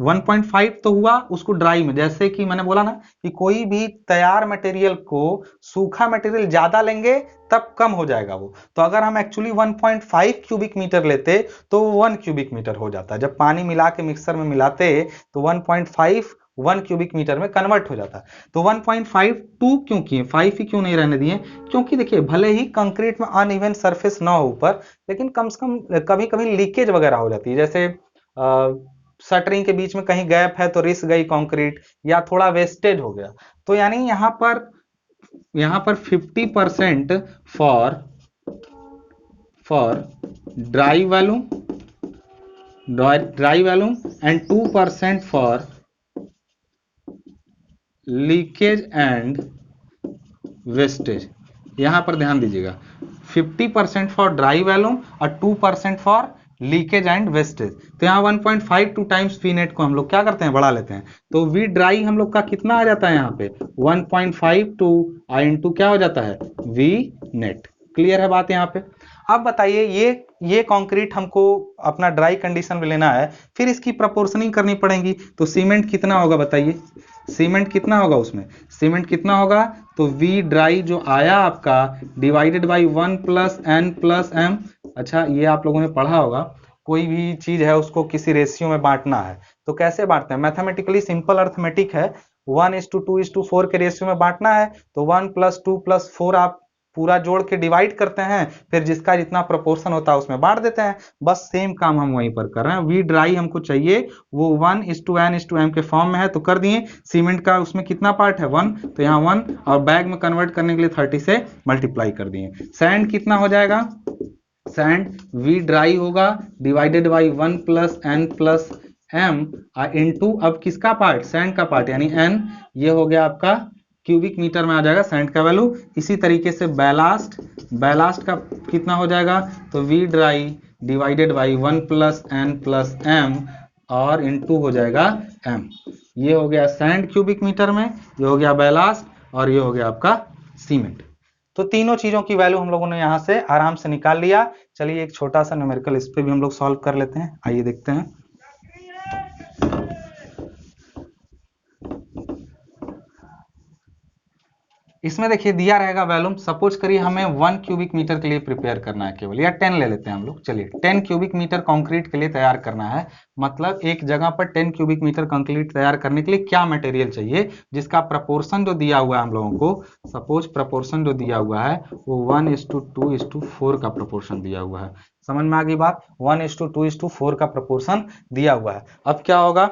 1.5 तो हुआ उसको ड्राई में, जैसे कि मैंने बोला ना कि कोई भी तैयार मटेरियल को सूखा मटेरियल ज्यादा लेंगे तब कम हो जाएगा वो। तो अगर हम एक्चुअली 1.5 क्यूबिक मीटर लेते तो 1 क्यूबिक मीटर हो जाता। जब पानी मिला के मिक्सर में मिलाते तो 1.5 1 क्यूबिक मीटर में कन्वर्ट हो जाता। तो 1.5 2 क्यों किए, 5 ही क्यों नहीं रहने दिए? क्योंकि देखिए भले ही कंक्रीट में अनइवन सरफेस ना हो ऊपर, लेकिन कम से कम कभी कभी लीकेज वगैरह हो जाती है। जैसे शटरिंग के बीच में कहीं गैप है तो रिस गई कंक्रीट, या थोड़ा वेस्टेज हो गया। तो यानी यहाँ पर 50% for dry volume and 2% for leakage and wastage. यहां पर ध्यान दीजिएगा, 50% फॉर ड्राई वॉल्यूम और 2% फॉर लीकेज एंड वेस्टेज। तो यहाँ 1.52 टाइम्स वी नेट को हम लोग क्या करते हैं, बढ़ा लेते हैं। तो वी ड्राई हम लोग का कितना आ जाता है यहाँ पे 1.52 इंटू क्या हो जाता है, वी नेट। क्लियर है बात यहाँ पे? अब बताइए ये कंक्रीट हमको अपना ड्राई कंडीशन में लेना है, फिर इसकी प्रोपोर्शनिंग करनी पड़ेगी। तो सीमेंट कितना होगा बताइए, सीमेंट कितना होगा उसमें, सीमेंट कितना होगा, तो वी ड्राई जो आया आपका divided by 1 plus N plus M. अच्छा ये आप लोगों ने पढ़ा होगा, कोई भी चीज है उसको किसी रेशियो में बांटना है तो कैसे बांटते हैं, मैथमेटिकली सिंपल अर्थमेटिक है, 1:2:4 के रेशियो में बांटना है। तो 1 + 2 + 4 आप पूरा जोड़ के डिवाइड करते हैं, फिर जिसका जितना प्रोपोर्शन होता है उसमें बांट देते हैं। बस सेम काम हम वहीं पर कर रहे हैं। वी ड्राई हमको चाहिए वो 1:n:m के फॉर्म में है तो कर दिए। सीमेंट का उसमें कितना पार्ट है 1, तो यहाँ 1, और बैग में कन्वर्ट करने के लिए 30 से मल्टीप्लाई कर दिए। सैंड कितना हो जाएगा, सैंड वी ड्राई होगा divided by 1 + n + m into अब किसका पार्ट, सैंड का पार्ट यानी n। ये हो गया आपका क्यूबिक मीटर में आ जाएगा सैंड का वैल्यू। इसी तरीके से बैलास्ट का कितना हो जाएगा, तो V dry divided by 1 + n + m और इंटू हो जाएगा m। ये हो गया सैंड क्यूबिक मीटर में, ये हो गया बैलास्ट, और ये हो गया आपका सीमेंट। तो तीनों चीजों की वैल्यू हम लोगों ने यहां से आराम से निकाल लिया। चलिए एक छोटा सा न्यूमेरिकल इस पे भी हम लोग सॉल्व कर लेते हैं, आइए देखते हैं। इसमें देखिए दिया रहेगा वॉल्यूम, सपोज करिए हमें 1 क्यूबिक मीटर के लिए प्रिपेयर करना है केवल, या 10 ले लेते हैं हम लोग। चलिए 10 क्यूबिक मीटर कंक्रीट के लिए तैयार करना है, मतलब एक जगह पर 10 क्यूबिक मीटर कंक्रीट तैयार करने के लिए क्या मटेरियल चाहिए, जिसका प्रपोर्शन जो दिया हुआ है हम लोगों को, सपोज प्रपोर्शन जो दिया हुआ है वो 1:2:4 का प्रपोर्शन दिया हुआ है। समझ में आ गई बात, 1:2:4 का प्रपोर्शन दिया हुआ है। अब क्या होगा,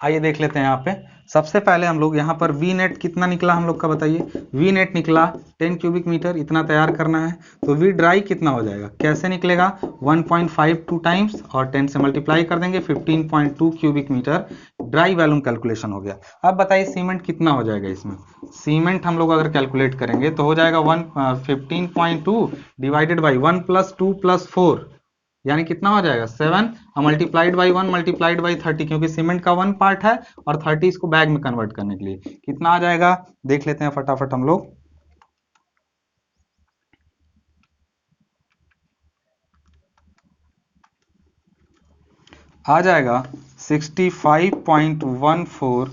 आइए देख लेते हैं। यहाँ पे सबसे पहले हम लोग यहाँ पर वी नेट कितना निकला हम लोग का बताइए, वी नेट निकला 10 क्यूबिक मीटर, इतना तैयार करना है। तो वी ड्राई कितना हो जाएगा, कैसे निकलेगा, 1.52 टाइम्स और 10 से मल्टीप्लाई कर देंगे, 15.2 cubic metre dry volume calculation हो गया। अब बताइए सीमेंट कितना हो जाएगा इसमें, सीमेंट हम लोग अगर कैलकुलेट करेंगे तो हो जाएगा 15.2 डिवाइडेड बाई 1 + 2 + 4 यानी कितना हो जाएगा 7 मल्टीप्लाइड बाई 1 मल्टीप्लाइड बाई 30, क्योंकि सीमेंट का 1 पार्ट है और 30 इसको बैग में कन्वर्ट करने के लिए कितना आ जाएगा, देख लेते हैं फटाफट हम लोग। आ जाएगा 65.14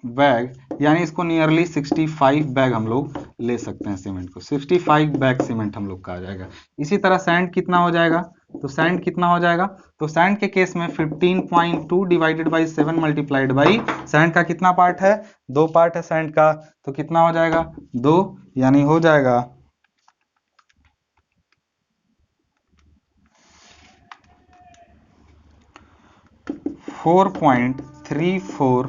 बैग, यानी इसको नियरली 65 बैग हम लोग ले सकते हैं सीमेंट को, 65 बैग सीमेंट हम लोग का आ जाएगा। इसी तरह सैंड कितना हो जाएगा, तो सैंड कितना हो जाएगा, तो सैंड के केस में 15.2 divided by 7 multiplied by, sand का कितना पार्ट है, 2 पार्ट है सैंड का, तो कितना हो जाएगा 2, यानी हो जाएगा 4.34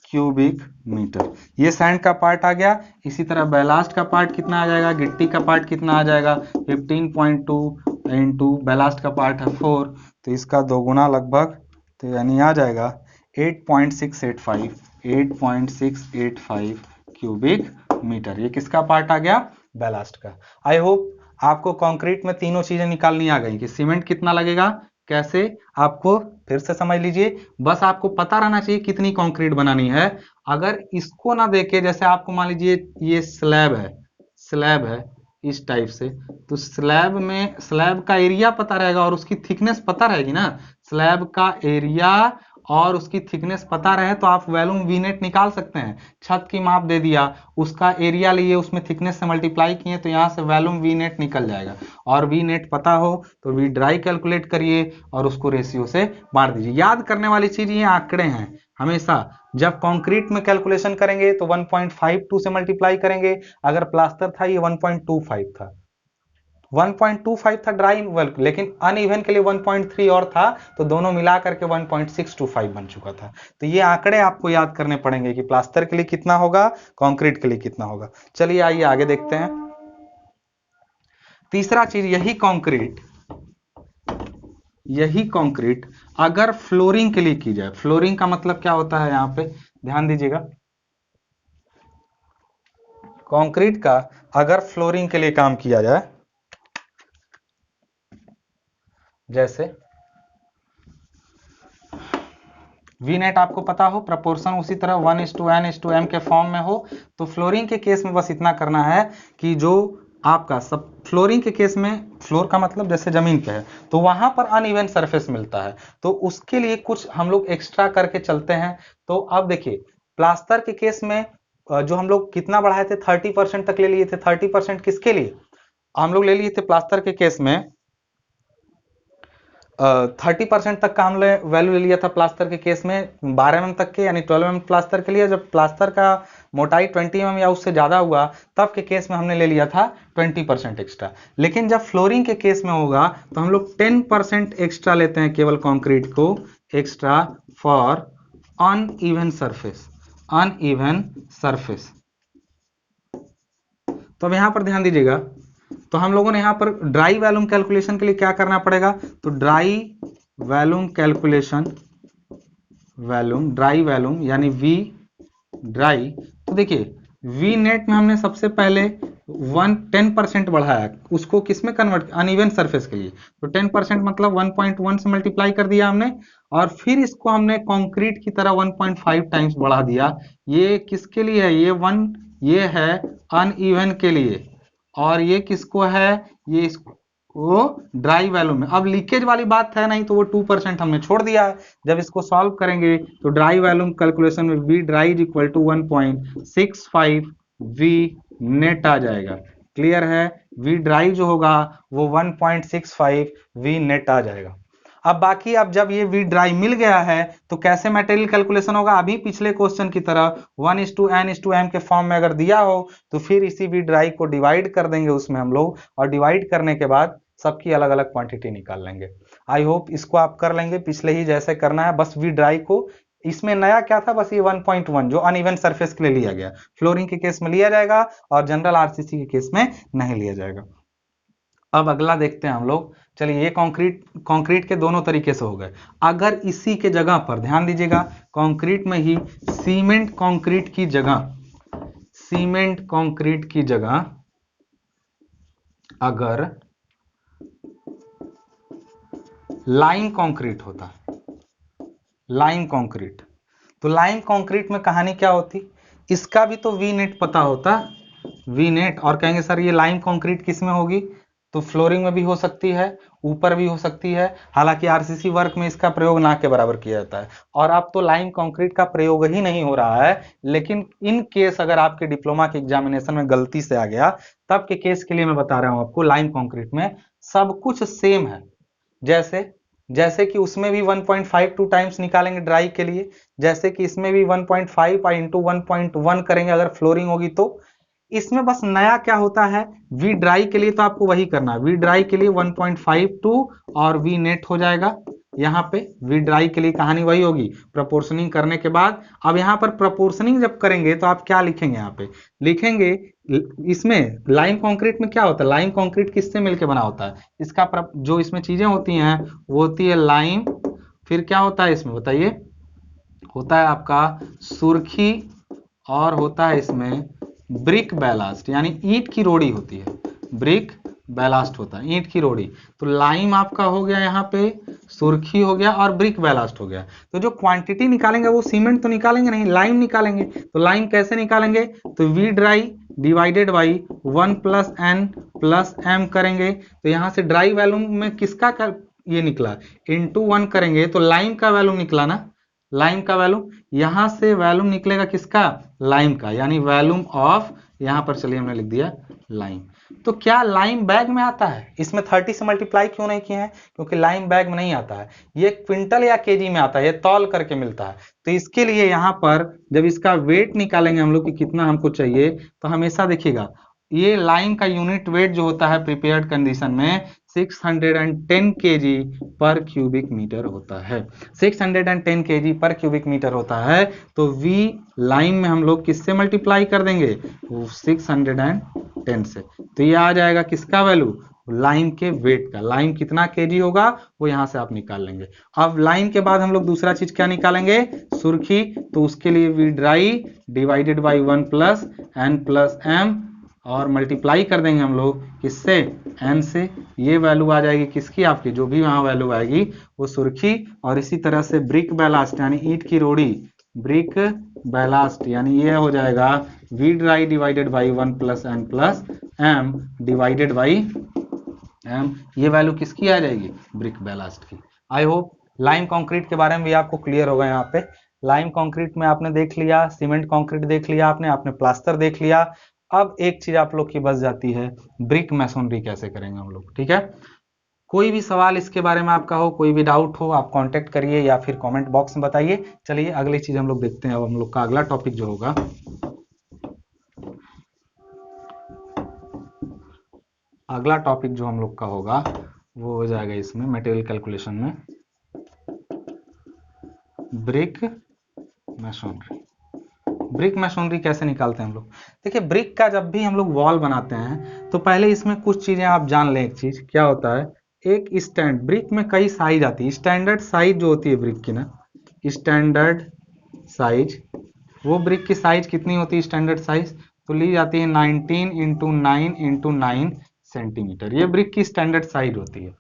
क्यूबिक मीटर। ये सैंड का पार्ट आ गया। इसी तरह बैलास्ट का पार्ट कितना आ जाएगा, गिट्टी का पार्ट कितना आ जाएगा, 15.2 इंटू बैलास्ट का पार्ट है 4, तो इसका दोगुना लगभग, तो यानी आ जाएगा 8.685 क्यूबिक मीटर। ये किसका पार्ट आ गया, बैलास्ट का। आई होप आपको कंक्रीट में तीनों चीजें निकालनी आ गई कि सीमेंट कितना लगेगा, कैसे, आपको फिर से समझ लीजिए। बस आपको पता रहना चाहिए कितनी कंक्रीट बनानी है। अगर इसको ना देके, जैसे आपको मान लीजिए ये स्लैब है इस टाइप से, तो स्लैब का एरिया पता रहेगा और उसकी थिकनेस पता रहेगी ना। स्लैब का एरिया और उसकी थिकनेस पता रहे तो आप वैल्यूम वी नेट निकाल सकते हैं। छत की माप दे दिया, उसका एरिया लिए, उसमें थिकनेस से मल्टीप्लाई किए, तो यहाँ से वैल्यूम वी नेट निकल जाएगा। और वी नेट पता हो तो वी ड्राई कैलकुलेट करिए और उसको रेशियो से बांट दीजिए। याद करने वाली चीज ये आंकड़े हैं। हमेशा जब कंक्रीट में कैलकुलेशन करेंगे तो 1.52 से मल्टीप्लाई करेंगे, अगर प्लास्टर था ये 1.25 था, 1.25 था ड्राई वेल, लेकिन अनइवन के लिए 1.3 और था, तो दोनों मिला करके 1.625 बन चुका था। तो ये आंकड़े आपको याद करने पड़ेंगे कि प्लास्टर के लिए कितना होगा, कंक्रीट के लिए कितना होगा। चलिए आइए आगे देखते हैं। तीसरा चीज, यही कंक्रीट अगर फ्लोरिंग के लिए की जाए, फ्लोरिंग का मतलब क्या होता है, यहां पे ध्यान दीजिएगा। कंक्रीट का अगर फ्लोरिंग के लिए काम किया जाए, जैसे वी नेट आपको पता हो, प्रपोर्शन उसी तरह 1:n:m के फॉर्म में हो, तो फ्लोरिंग के केस में बस इतना करना है कि जो आपका सब फ्लोरिंग के केस में, फ्लोर का मतलब जैसे जमीन पे है तो वहां पर अनइवन सरफेस मिलता है, तो उसके लिए कुछ हम लोग एक्स्ट्रा करके चलते हैं। तो अब देखिए प्लास्टर के केस में जो हम लोग कितना बढ़ाए थे, 30% तक ले लिए थे। 30% किसके लिए हम लोग ले लिए थे, प्लास्टर के केस में 30% तक का हम वैल्यू ले लिया था प्लास्टर के केस में, 12 mm तक के, यानी 12 mm प्लास्टर के लिए। जब प्लास्टर का मोटाई 20 mm या उससे ज्यादा हुआ तब के केस में हमने ले लिया था 20% एक्स्ट्रा। लेकिन जब फ्लोरिंग के केस में होगा तो हम लोग 10% एक्स्ट्रा लेते हैं केवल कंक्रीट को एक्स्ट्रा फॉर अनइवन सरफेस। तो अब यहां पर ध्यान दीजिएगा, तो हम लोगों ने यहां पर ड्राई वैल्यूम कैलकुलेशन के लिए क्या करना पड़ेगा, तो ड्राई वैल्यूम यानी वी ड्राई। तो देखिए वी नेट में हमने सबसे पहले 10% बढ़ाया, उसको किस में कन्वर्ट, अनइवन सरफेस के लिए, तो 10% मतलब 1.1 से मल्टीप्लाई कर दिया हमने, और फिर इसको हमने कंक्रीट की तरह 1.5 टाइम्स बढ़ा दिया। ये किसके लिए है, ये है अनइवन के लिए, और ये किसको है, ये इसको ड्राई वैल्यू में। अब लीकेज वाली बात है नहीं, तो वो 2% हमने छोड़ दिया है। जब इसको सॉल्व करेंगे तो ड्राई वैल्यूम कैलकुलेशन में V dry is equal to 1.65 V net आ जाएगा। क्लियर है, वी ड्राई जो होगा वो 1.65 वी नेट आ जाएगा। अब बाकी, अब जब ये वी ड्राई मिल गया है तो कैसे मटेरियल कैलकुलेशन होगा, अभी पिछले क्वेश्चन की तरह 1:n:m के फॉर्म में अगर दिया हो तो फिर इसी वी ड्राई को डिवाइड कर देंगे उसमें हम लोग, और डिवाइड करने के बाद सबकी अलग अलग क्वांटिटी निकाल लेंगे। आई होप इसको आप कर लेंगे, पिछले ही जैसे करना है। बस वी ड्राई को, इसमें नया क्या था, बस ये 1.1 जो अनइवन सरफेस के लिए लिया गया, फ्लोरिंग के केस में लिया जाएगा और जनरल आरसीसी के केस में नहीं लिया जाएगा। अब अगला देखते हैं हम लोग। चलिए, ये कंक्रीट के दोनों तरीके से हो गए। अगर इसी के जगह पर ध्यान दीजिएगा, कंक्रीट में ही सीमेंट कंक्रीट की जगह अगर लाइम कंक्रीट होता, लाइम कंक्रीट, तो लाइम कंक्रीट में कहानी क्या होती, इसका भी तो वी नेट पता होता, वी नेट, और कहेंगे सर ये लाइम कंक्रीट किस में होगी, तो फ्लोरिंग में भी हो सकती है, ऊपर भी हो सकती है। हालांकि आरसीसी वर्क में इसका प्रयोग ना के बराबर किया जाता है, और अब तो लाइम कंक्रीट का प्रयोग ही नहीं हो रहा है। लेकिन इन केस अगर आपके डिप्लोमा के एग्जामिनेशन में गलती से आ गया, तब के केस के लिए मैं बता रहा हूं आपको, लाइम कंक्रीट में सब कुछ सेम है। जैसे कि उसमें भी 1.52 टाइम्स निकालेंगे ड्राई के लिए, जैसे कि इसमें भी 1.5 इंटू 1.1 करेंगे अगर फ्लोरिंग होगी तो। इसमें बस नया क्या होता है, वी ड्राई के लिए तो आपको वही करना है, वी ड्राई के लिए 1.52 और वी नेट हो जाएगा। यहाँ पे वी ड्राई के लिए कहानी वही होगी, प्रोपोर्शनिंग करने के बाद अब यहाँ पर प्रोपोर्शनिंग जब करेंगे तो आप क्या लिखेंगे, यहाँ पे लिखेंगे इसमें लाइम कंक्रीट में क्या होता है, लाइम कंक्रीट किससे मिलके बना होता है, इसका जो इसमें चीजें होती हैं वो होती है लाइम, फिर क्या होता है इसमें बताइए, होता है आपका सुर्खी, और होता है इसमें ब्रिक बैलास्ट, यानी ईंट की रोड़ी होती है, ब्रिक बैलास्ट होता है ईंट की रोड़ी। तो लाइम आपका हो गया, यहाँ पे सुर्खी हो गया और ब्रिक बैलास्ट हो गया। तो जो क्वांटिटी निकालेंगे वो सीमेंट तो निकालेंगे नहीं, लाइम निकालेंगे। तो लाइम कैसे निकालेंगे, तो V dry divided by 1 plus N plus M करेंगे। तो यहाँ से ड्राई वॉल्यूम में किसका ये निकला, इनटू 1 करेंगे तो लाइम का वॉल्यूम निकला ना, लाइम का वैल्यूम, यहां से वैल्यूम निकलेगा किसका, लाइम का, यानी वैल्यूम ऑफ, यहां पर चलिए हमने लिख दिया लाइम। तो क्या लाइम बैग में आता है, इसमें 30 से मल्टीप्लाई क्यों नहीं किए हैं, क्योंकि लाइम बैग में नहीं आता है, ये क्विंटल या केजी में आता है, ये तौल करके मिलता है। तो इसके लिए यहां पर जब इसका वेट निकालेंगे हम लोग कि कितना हमको चाहिए, तो हमेशा देखिएगा ये लाइम का यूनिट वेट जो होता है प्रिपेयर्ड कंडीशन में 610 kg पर क्यूबिक मीटर होता है, 610 kg पर क्यूबिक मीटर होता है। तो V लाइम में हम लोग किससे मल्टीप्लाई कर देंगे, 610 से, तो ये आ जाएगा किसका वैल्यू, लाइम के वेट का, लाइम कितना केजी होगा वो यहां से आप निकाल लेंगे। अब लाइम के बाद हम लोग दूसरा चीज क्या निकालेंगे, सुर्खी, तो उसके लिए V dry divided by 1 plus N plus M, और मल्टीप्लाई कर देंगे हम लोग किससे, एन से, ये वैल्यू आ जाएगी किसकी, आपकी जो भी वहां वैल्यू आएगी वो सुर्खी। और इसी तरह से ब्रिक बैलास्ट यानी ईंट की रोड़ी, ब्रिक बैलास्ट यानी ये हो जाएगा V dry divided by 1 plus N plus M divided by M, ये वैल्यू किसकी आ जाएगी, ब्रिक बैलास्ट की। आई होप लाइम कंक्रीट के बारे में भी आपको क्लियर होगा। यहाँ पे लाइम कंक्रीट में आपने देख लिया, सीमेंट कंक्रीट देख लिया आपने प्लास्टर देख लिया। अब एक चीज आप लोग की बच जाती है, ब्रिक मैसोनरी कैसे करेंगे हम लोग, ठीक है। कोई भी सवाल इसके बारे में आपका हो, कोई भी डाउट हो, आप कांटेक्ट करिए या फिर कमेंट बॉक्स में बताइए। चलिए अगली चीज हम लोग देखते हैं। अब हम लोग का अगला टॉपिक जो होगा, अगला टॉपिक जो हम लोग का होगा वो हो जाएगा इसमें मटेरियल कैलकुलेशन में ब्रिक मैसोनरी। ब्रिक मैसोनरी कैसे निकालते हैं हम लोग, देखिए ब्रिक का जब भी हम लोग वॉल बनाते हैं तो पहले इसमें कुछ चीजें आप जान लें। एक चीज क्या होता है, एक स्टैंड, ब्रिक में कई साइज आती है, स्टैंडर्ड साइज जो होती है ब्रिक की ना, स्टैंडर्ड साइज, वो ब्रिक की साइज कितनी होती है स्टैंडर्ड साइज, तो ली जाती है 19 इंटू 9 इंटू 9 सेंटीमीटर, ये ब्रिक की स्टैंडर्ड साइज होती है।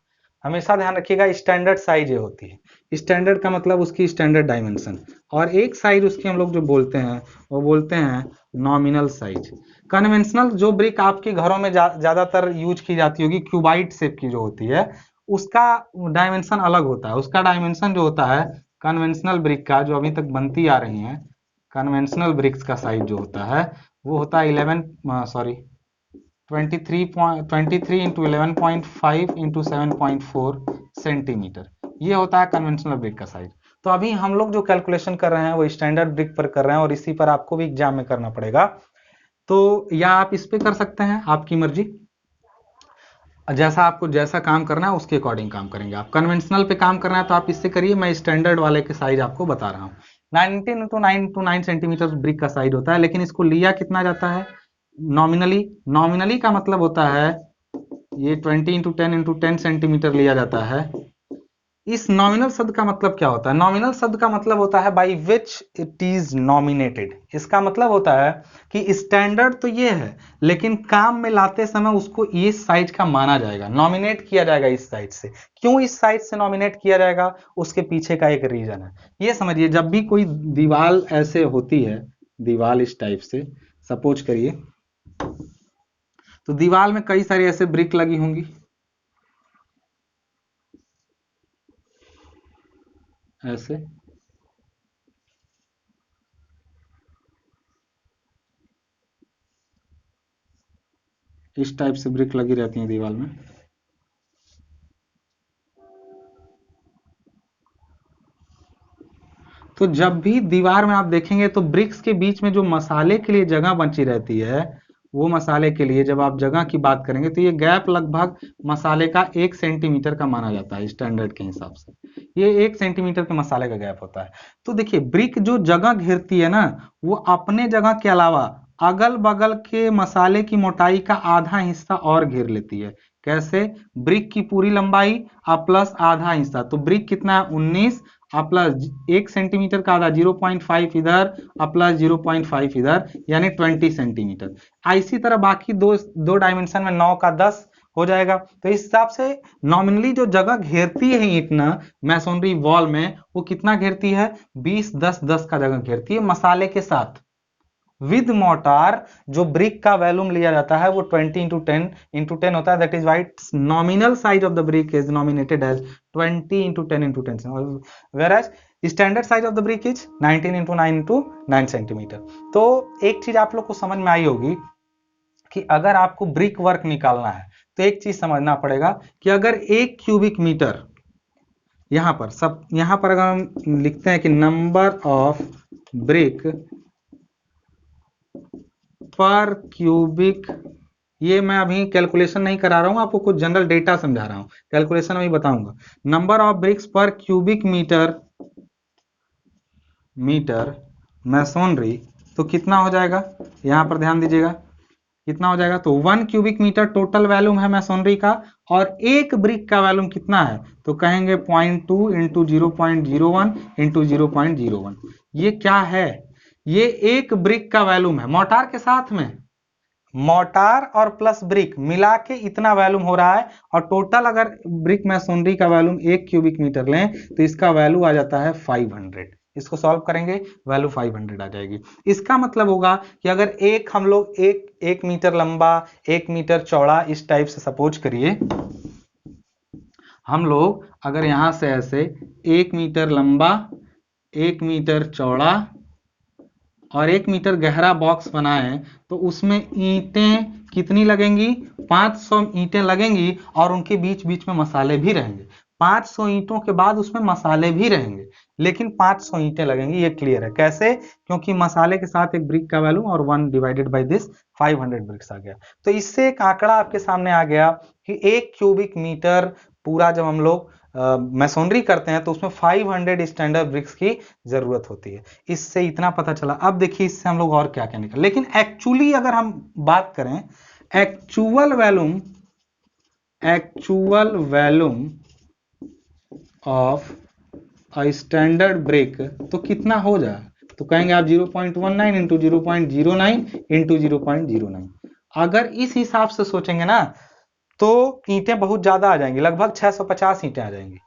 हमेशा ध्यान रखिएगा स्टैंडर्ड साइज ये होती है, स्टैंडर्ड का मतलब उसकी स्टैंडर्ड डायमेंशन, और एक साइज उसकी हम लोग जो बोलते हैं वो बोलते हैं नॉमिनल साइज। कन्वेंशनल जो ब्रिक आपके घरों में ज्यादातर यूज की जाती होगी, क्यूबाइट शेप की जो होती है, उसका डायमेंशन अलग होता है। उसका डायमेंशन जो होता है कन्वेंशनल ब्रिक का, जो अभी तक बनती आ रही है, कन्वेंशनल ब्रिक्स का साइज जो होता है वो होता है 23 इंटू 11.5 इंटू 7.4 सेंटीमीटर, ये होता है कन्वेंशनल ब्रिक का साइज। तो अभी हम लोग जो कैलकुलेशन कर रहे हैं वो स्टैंडर्ड ब्रिक पर कर रहे हैं, और इसी पर आपको भी एग्जाम में करना पड़ेगा। तो या आप इस पे कर सकते हैं, आपकी मर्जी, जैसा आपको जैसा काम करना है उसके अकॉर्डिंग काम करेंगे। आप कन्वेंशनल पे काम करना है तो आप इससे करिए, मैं स्टैंडर्ड वाले के साइज आपको बता रहा हूँ। 19 इंटू 9 सेंटीमीटर ब्रिक का साइज होता है, लेकिन इसको लिया कितना जाता है नॉमिनली, नॉमिनली का मतलब होता है ये 20 इंटू 10 सेंटीमीटर लिया जाता है। इस नॉमिनल शब्द का मतलब क्या होता है, नॉमिनल शब्द का मतलब होता है by which it is nominated. इसका मतलब होता है कि स्टैंडर्ड तो ये है, लेकिन काम में लाते समय उसको इस साइज का माना जाएगा, नॉमिनेट किया जाएगा इस साइज से। क्यों इस साइज से नॉमिनेट किया जाएगा, उसके पीछे का एक रीजन है। ये समझिए, जब भी कोई दीवार ऐसे होती है, दीवार इस टाइप से सपोज करिए, तो दीवार में कई सारी ऐसे ब्रिक लगी होंगी, ऐसे इस टाइप से ब्रिक लगी रहती हैं दीवार में। तो जब भी दीवार में आप देखेंगे तो ब्रिक्स के बीच में जो मसाले के लिए जगह बची रहती है, वो मसाले के लिए जब आप जगह की बात करेंगे तो ये गैप लगभग मसाले का 1 सेंटीमीटर का माना जाता है स्टैंडर्ड के हिसाब से। ये 1 सेंटीमीटर के मसाले का गैप होता है। तो देखिए ब्रिक जो जगह घेरती है ना, वो अपने जगह के अलावा अगल बगल के मसाले की मोटाई का आधा हिस्सा और घेर लेती है। कैसे? ब्रिक की पूरी लंबाई प्लस आधा हिस्सा, तो ब्रिक कितना है 19 प्लस 1 सेंटीमीटर का आधा 0.5 इधर प्लस 0.5 इधर, यानी 20 सेंटीमीटर। इसी तरह बाकी दो डायमेंशन में 9 का 10 हो जाएगा। तो इस हिसाब से नॉमिनली जो जगह घेरती है ईंट ना मैसोनरी वॉल में, वो कितना घेरती है? 20 10 10 का जगह घेरती है मसाले के साथ। विद मोटार जो ब्रिक का वॉल्यूम लिया जाता है वो 20 into 10 होता है। That is what nominal size of the brick is nominated as 20 into 10 into 10, whereas standard size of the brick is 19 into 9 into 9 centimetre. तो एक चीज आप लोग को समझ में आई होगी कि अगर आपको ब्रिक वर्क निकालना है तो एक चीज समझना पड़ेगा कि अगर 1 क्यूबिक मीटर, यहां पर अगर हम लिखते हैं कि नंबर ऑफ ब्रिक पर क्यूबिक, ये मैं अभी कैलकुलेशन नहीं करा रहा हूं, आपको कुछ जनरल डेटा समझा रहा हूं, कैलकुलेशन अभी बताऊंगा। नंबर ऑफ ब्रिक्स पर क्यूबिक मीटर मैसोनरी, तो कितना हो जाएगा? यहां पर ध्यान दीजिएगा कितना हो जाएगा। तो 1 क्यूबिक मीटर टोटल वॉल्यूम है मैसोनरी का, और एक ब्रिक का वॉल्यूम कितना है? तो कहेंगे 0.2 इंटू 0.01 इंटू 0.01। ये क्या है? ये एक ब्रिक का वॉल्यूम है मोर्टार के साथ में, मोर्टार और प्लस ब्रिक मिला के इतना वॉल्यूम हो रहा है। और टोटल अगर ब्रिक मैसोनरी का वॉल्यूम 1 क्यूबिक मीटर लें तो इसका वैल्यू आ जाता है 500। इसको सॉल्व करेंगे, वैल्यू 500 आ जाएगी। इसका मतलब होगा कि अगर हम लोग एक मीटर लंबा 1 मीटर चौड़ा इस टाइप से सपोज करिए, हम लोग अगर यहां से ऐसे 1 मीटर लंबा 1 मीटर चौड़ा और 1 मीटर गहरा बॉक्स बनाए, तो उसमें ईंटें कितनी लगेंगी? 500 ईंटें लगेंगी, और उनके बीच बीच में मसाले भी रहेंगे। 500 ईंटों के बाद उसमें मसाले भी रहेंगे, लेकिन 500 ईंटें लगेंगी। ये क्लियर है कैसे? क्योंकि मसाले के साथ एक ब्रिक का वैल्यू और 1 डिवाइडेड बाय दिस 500 ब्रिक्स आ गया। तो इससे एक आंकड़ा आपके सामने आ गया कि 1 क्यूबिक मीटर पूरा जब हम लोग मैसोनरी करते हैं तो उसमें 500 स्टैंडर्ड ब्रिक्स की जरूरत होती है। इससे इतना पता चला। अब देखिए इससे हम लोग और क्या क्या निकाल, लेकिन एक्चुअली अगर हम बात करें actual volume of a standard brick तो कितना हो जाए? तो कहेंगे आप 0.19 इंटू 0.09 इंटू 0.09। अगर इस हिसाब से सोचेंगे ना तो ईंटें बहुत ज्यादा आ जाएंगी, लगभग 650 ईंटें आ जाएंगी।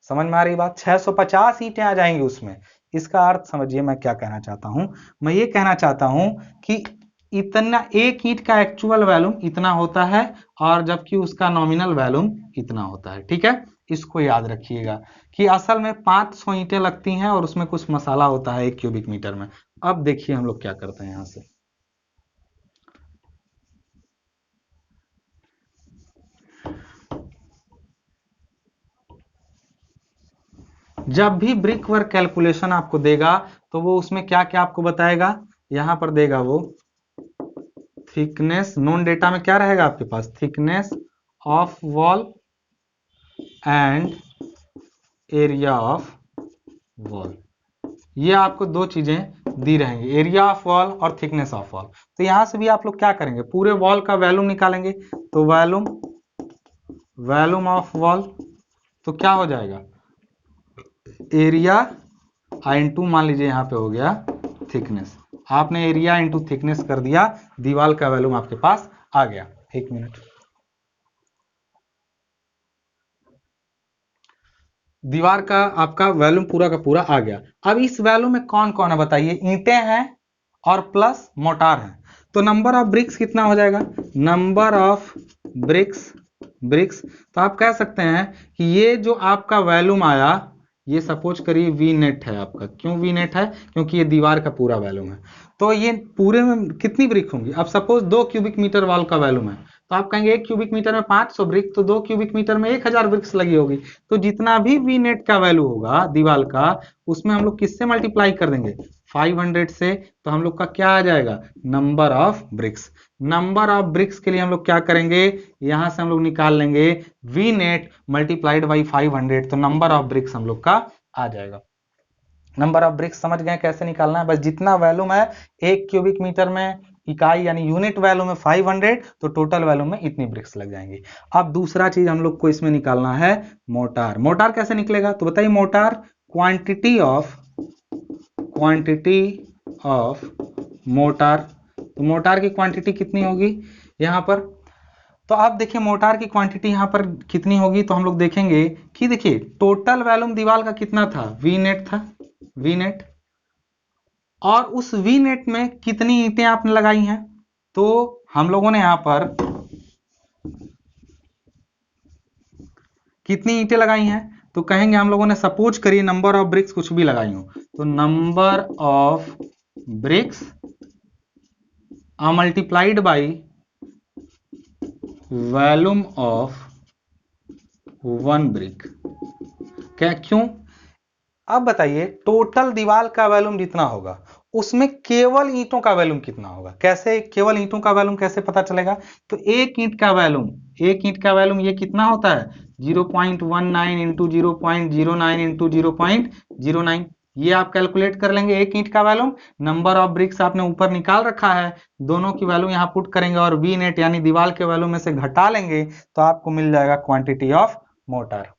समझ में आ रही बात? 650 ईंटें आ जाएंगी उसमें। इसका अर्थ समझिए मैं क्या कहना चाहता हूं। मैं ये कहना चाहता हूं कि इतना एक ईंट का एक्चुअल वॉल्यूम इतना होता है, और जबकि उसका नॉमिनल वॉल्यूम इतना होता है। ठीक है, इसको याद रखिएगा कि असल में 500 ईंटें लगती हैं और उसमें कुछ मसाला होता है 1 क्यूबिक मीटर में। अब देखिए हम लोग क्या करते हैं यहां से। जब भी ब्रिक वर्क कैलकुलेशन आपको देगा तो वो उसमें क्या क्या आपको बताएगा। यहां पर देगा वो थिकनेस, नोन डेटा में क्या रहेगा आपके पास? Thickness of wall and area of wall. ये आपको दो चीजें दी रहेंगी, एरिया ऑफ वॉल और थिकनेस ऑफ वॉल। तो यहां से भी आप लोग क्या करेंगे? पूरे वॉल का वॉल्यूम निकालेंगे। तो वॉल्यूम ऑफ वॉल तो क्या हो जाएगा? एरिया इंटू मान लीजिए यहां पे हो गया थिकनेस। आपने एरिया इंटू थिकनेस कर दिया, दीवार का वॉल्यूम आपके पास आ गया। एक मिनट, दीवार का आपका वॉल्यूम पूरा का पूरा आ गया। अब इस वॉल्यूम में कौन कौन है बताइए? ईंटें हैं और प्लस मोटार है। तो नंबर ऑफ ब्रिक्स कितना हो जाएगा? नंबर ऑफ ब्रिक्स तो आप कह सकते हैं कि ये जो आपका वॉल्यूम आया, ये सपोज करिए वी नेट है आपका। क्यों वी नेट है? क्योंकि ये दीवार का पूरा वॉल्यूम है। तो ये पूरे में कितनी ब्रिक होंगी? अब सपोज 2 क्यूबिक मीटर वॉल का वॉल्यूम है, तो आप कहेंगे 1 क्यूबिक मीटर में 500 ब्रिक, तो 2 क्यूबिक मीटर में 1000 ब्रिक्स लगी होगी। तो जितना भी वी नेट का वैल्यू होगा दीवार का, उसमें हम लोग किससे मल्टीप्लाई कर देंगे? 500 से, तो हम लोग का क्या आ जाएगा, number of BRICS. Number of BRICS के लिए हम लोग क्या करेंगे, यहां से हम लोग निकाल लेंगे वी नेट मल्टीप्लाइड बाई 500, तो नंबर ऑफ ब्रिक्स हम लोग का आ जाएगा। नंबर ऑफ ब्रिक्स समझ गए कैसे निकालना है, बस जितना वॉल्यूम है 1 क्यूबिक मीटर में, इकाई यानी यूनिट वैल्यू में 500, तो टोटल वैल्यू में इतनी ब्रिक्स लग जाएंगी। अब दूसरा चीज हम लोग को इसमें निकालना है मोटार। मोटार कैसे निकलेगा, तो बताइए मोटार, क्वांटिटी ऑफ मोटार, तो मोटार की क्वांटिटी कितनी होगी यहां पर, तो आप देखिए मोटार की क्वांटिटी यहां पर कितनी होगी, तो हम लोग देखेंगे कि देखिए टोटल वॉल्यूम दीवार का कितना था, वी नेट था, वी नेट, और उस वी नेट में कितनी ईंटें आपने लगाई हैं, तो हम लोगों ने यहां पर कितनी ईंटें लगाई हैं, तो कहेंगे हम लोगों ने, सपोज करिए नंबर ऑफ ब्रिक्स कुछ भी लगाई हो, तो number of BRICS multiplied by volume of one brick. क्या, क्यों, अब बताइए टोटल दीवार का वॉल्यूम जितना होगा उसमें केवल ईंटों का वॉल्यूम कितना होगा, कैसे केवल ईंटों का वॉल्यूम कैसे पता चलेगा, तो एक ईंट का वॉल्यूम, एक ईंट का वॉल्यूम ये कितना होता है, 0.19 इंटू 0.09 इंटू 0.09, ये आप कैलकुलेट कर लेंगे एक ईंट का वॉल्यूम। नंबर ऑफ ब्रिक्स आपने ऊपर निकाल रखा है, दोनों की वैल्यू यहां पुट करेंगे और वी नेट यानी दीवार के वैल्यू में से घटा लेंगे, तो आपको मिल जाएगा quantity of motor.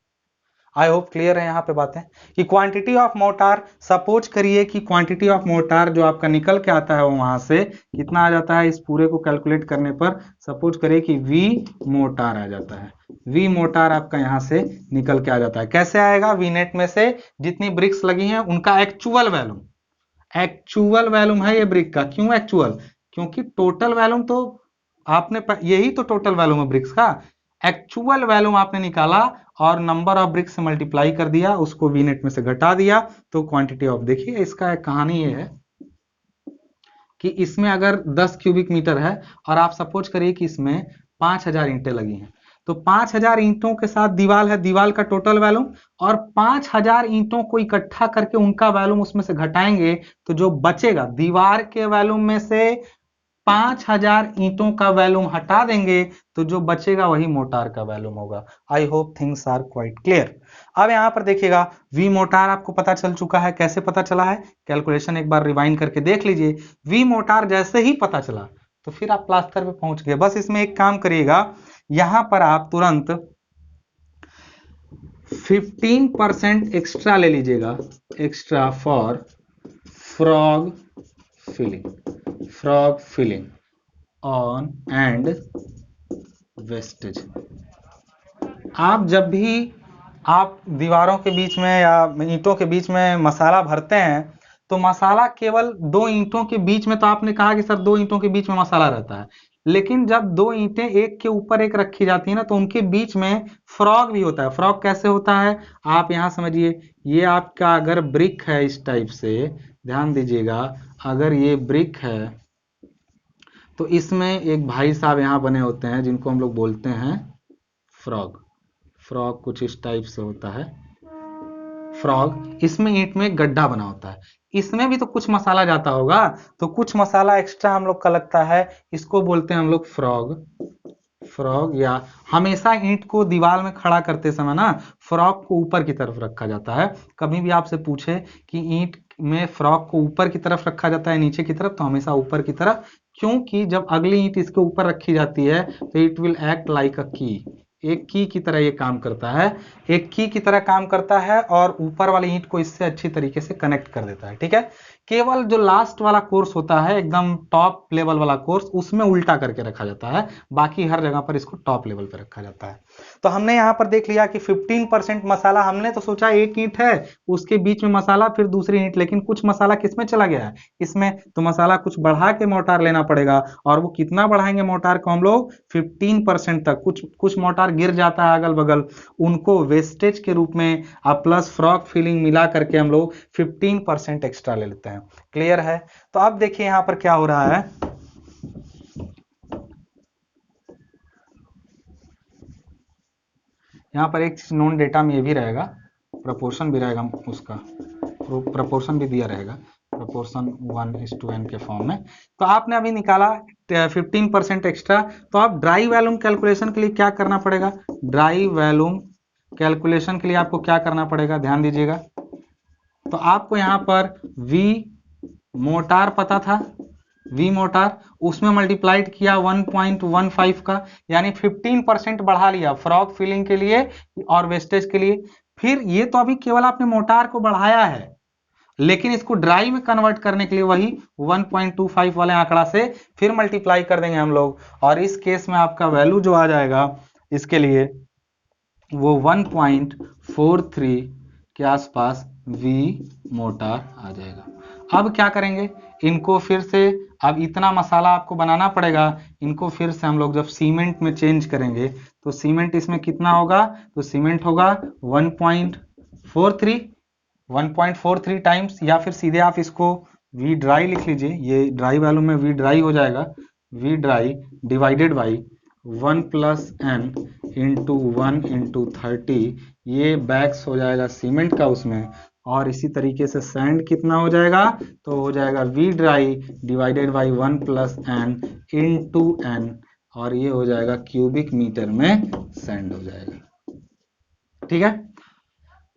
I hope clear है यहाँ पे बातें, कि क्वांटिटी ऑफ मोटार, सपोज करिए कि क्वांटिटी ऑफ मोटार जो आपका निकल के आता है वो वहां से कितना आ जाता है, इस पूरे को कैलकुलेट करने पर सपोज करिए कि वी मोटार आ जाता है, वी मोटार आपका यहाँ से निकल के आ जाता है। कैसे आएगा, वी नेट में से जितनी ब्रिक्स लगी हैं उनका एक्चुअल वैल्यूम, एक्चुअल वैल्यूम है ये ब्रिक का, क्यों एक्चुअल, क्योंकि टोटल वैल्यूम तो आपने यही तो टोटल वैल्यूम है ब्रिक्स का, एक्चुअल वैल्यूम आपने निकाला और नंबर ऑफ ब्रिक्स से मल्टीप्लाई कर दिया, उसको वी नेट में से घटा दिया, तो क्वांटिटी ऑफ, देखिए इसका एक कहानी ये है कि इसमें अगर 10 क्यूबिक मीटर है और आप सपोज करिए कि इसमें 5000 ईंटें लगी हैं, तो 5000 ईंटों के साथ दीवार है, दीवार का टोटल वैल्यूम, और 5000 ईंटों को इकट्ठा करके उनका वैल्यूम उसमें से घटाएंगे, तो जो बचेगा दीवार के वैल्यूम में से 5000 ईंटों का वैल्यूम हटा देंगे, तो जो बचेगा वही मोटार का वैल्यूम होगा। I hope things are quite clear. अब यहां पर देखिएगा वी मोटार आपको पता चल चुका है, कैसे पता चला है, कैलकुलेशन एक बार रिवाइंड करके देख लीजिए। वी मोटार जैसे ही पता चला तो फिर आप प्लास्टर पे पहुंच गए, बस इसमें एक काम करिएगा, यहां पर आप तुरंत 15% एक्स्ट्रा ले लीजिएगा, extra for frog filling on and wastage. आप जब भी आप दीवारों के बीच में या ईंटों के बीच में मसाला भरते हैं, तो मसाला केवल दो ईंटों के बीच में, तो आपने कहा कि सर दो ईंटों के बीच में मसाला रहता है, लेकिन जब दो ईंटें एक के ऊपर एक रखी जाती है ना, तो उनके बीच में फ्रॉग भी होता है। फ्रॉग कैसे होता है, आप यहां समझिए, ये आपका अगर ब्रिक है इस टाइप से, ध्यान दीजिएगा, अगर ये ब्रिक है तो इसमें एक भाई साहब यहां बने होते हैं जिनको हम लोग बोलते हैं फ्रॉग। फ्रॉग कुछ इस टाइप से होता है फ्रॉग, इसमें ईंट में एक गड्ढा बना होता है, इसमें भी तो कुछ मसाला जाता होगा, तो कुछ मसाला एक्स्ट्रा हम लोग का लगता है, इसको बोलते हैं हम लोग फ्रॉग। या हमेशा ईंट को दीवार में खड़ा करते समय ना फ्रॉग को ऊपर की तरफ रखा जाता है। कभी भी आपसे पूछे कि ईंट में फ्रॉग को ऊपर की तरफ रखा जाता है नीचे की तरफ, तो हमेशा ऊपर की तरफ, क्योंकि जब अगली ईंट इसके ऊपर रखी जाती है तो इट विल एक्ट लाइक अ की, एक की की तरह ये काम करता है, एक की की तरह काम करता है, और ऊपर वाली ईंट को इससे अच्छी तरीके से कनेक्ट कर देता है। ठीक है, केवल जो लास्ट वाला कोर्स होता है एकदम टॉप लेवल वाला कोर्स, उसमें उल्टा करके रखा जाता है, बाकी हर जगह पर इसको टॉप लेवल पे रखा जाता है। तो हमने यहाँ पर देख लिया कि 15% मसाला, हमने तो सोचा एक ईंट है उसके बीच में मसाला फिर दूसरी ईंट, लेकिन कुछ मसाला किसमें चला गया है, इसमें, तो मसाला कुछ बढ़ा के मोटार लेना पड़ेगा, और वो कितना बढ़ाएंगे मोटार को हम लोग, 15% तक। कुछ मोटार गिर जाता है अगल बगल, उनको वेस्टेज के रूप में प्लस फ्रॉग फिलिंग मिला करके हम लोग 15% एक्स्ट्रा ले लेते हैं। क्लियर है, तो अब देखिए यहां पर क्या हो रहा है, यहां पर एक नोन डेटा में ये भी रहेगा, प्रपोर्शन भी रहेगा, उसका प्रपोर्शन भी दिया रहेगा, प्रोपोर्शन 1:n के फॉर्म में। तो आपने अभी निकाला 15% एक्स्ट्रा, तो आप ड्राई वॉल्यूम कैलकुलेशन के लिए क्या करना पड़ेगा, ड्राई वॉल्यूम कैलकुलेशन के लिए आपको क्या करना पड़ेगा, ध्यान दीजिएगा। तो आपको यहाँ पर V मोटार पता था, V मोटार, उसमें मल्टीप्लाइड किया 1.15 का, यानी 15% बढ़ा लिया फ्रॉग फिलिंग के लिए और वेस्टेज के लिए। फिर ये तो अभी केवल आपने मोटार को बढ़ाया है, लेकिन इसको ड्राई में कन्वर्ट करने के लिए वही 1.25 वाले आंकड़ा से फिर मल्टीप्लाई कर देंगे हम लोग, और इस केस में आपका वैल्यू जो आ जाएगा इसके लिए वो 1.43 के आसपास V मोटार आ जाएगा। अब क्या करेंगे, इनको फिर से, अब इतना मसाला आपको बनाना पड़ेगा, इनको फिर से हम लोग जब सीमेंट में चेंज करेंगे तो सीमेंट इसमें कितना होगा, तो सीमेंट होगा 1.43 टाइम्स, या फिर सीधे आप इसको V ड्राई लिख लीजिए, ये ड्राई वैल्यू में V ड्राई हो जाएगा, V dry divided by 1 plus n into 1 into 30, ये बैग्स हो जाएगा सीमेंट का उसमें, और इसी तरीके से सैंड कितना हो जाएगा, तो हो जाएगा V dry divided by 1 plus n into n, और ये हो जाएगा क्यूबिक मीटर में सैंड हो जाएगा। ठीक है,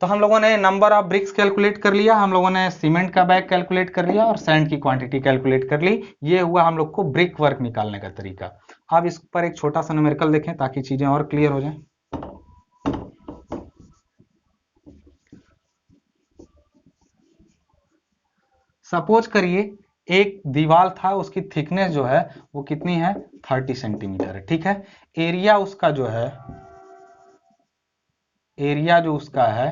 तो हम लोगों ने नंबर ऑफ ब्रिक्स कैलकुलेट कर लिया, हम लोगों ने सीमेंट का बैग कैलकुलेट कर लिया और सैंड की क्वांटिटी कैलकुलेट कर ली। ये हुआ हम लोग को ब्रिक वर्क निकालने का तरीका। अब इस पर एक छोटा सा न्यूमेरिकल देखें ताकि चीजें और क्लियर हो जाएं। सपोज करिए एक दीवार था, उसकी थिकनेस जो है वो कितनी है, 30 सेंटीमीटर है। ठीक है, एरिया उसका जो है, एरिया जो उसका है,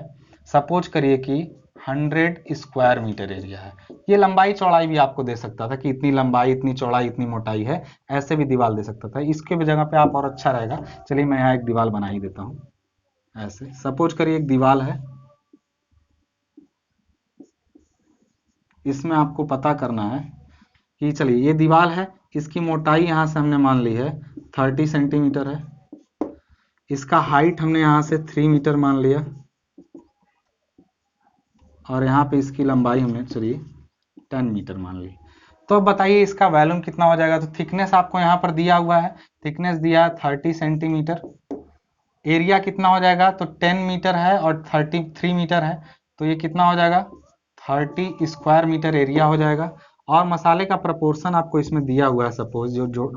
सपोज करिए कि 100 स्क्वायर मीटर एरिया है। ये लंबाई चौड़ाई भी आपको दे सकता था कि इतनी लंबाई, इतनी चौड़ाई, इतनी मोटाई है, ऐसे भी दीवार दे सकता था। इसके जगह पे आप और अच्छा रहेगा, चलिए मैं यहाँ एक दीवार बना ही देता हूँ। ऐसे सपोज करिए एक दीवार है, इसमें आपको पता करना है कि चलिए ये दीवार है, इसकी मोटाई यहाँ से हमने मान ली है 30 सेंटीमीटर है, इसका हाइट हमने यहाँ से 3 मीटर मान लिया, और यहाँ पे इसकी लंबाई हमने चलिए 10 मीटर मान ली। तो अब बताइए इसका वॉल्यूम कितना हो जाएगा। तो थिकनेस आपको यहाँ पर दिया हुआ है, थिकनेस दिया है 30 सेंटीमीटर, एरिया कितना हो जाएगा, तो 10 मीटर है और 33 मीटर है, तो ये कितना हो जाएगा, 30 स्क्वायर मीटर एरिया हो जाएगा। और मसाले का प्रपोर्शन आपको इसमें दिया हुआ है, सपोज जो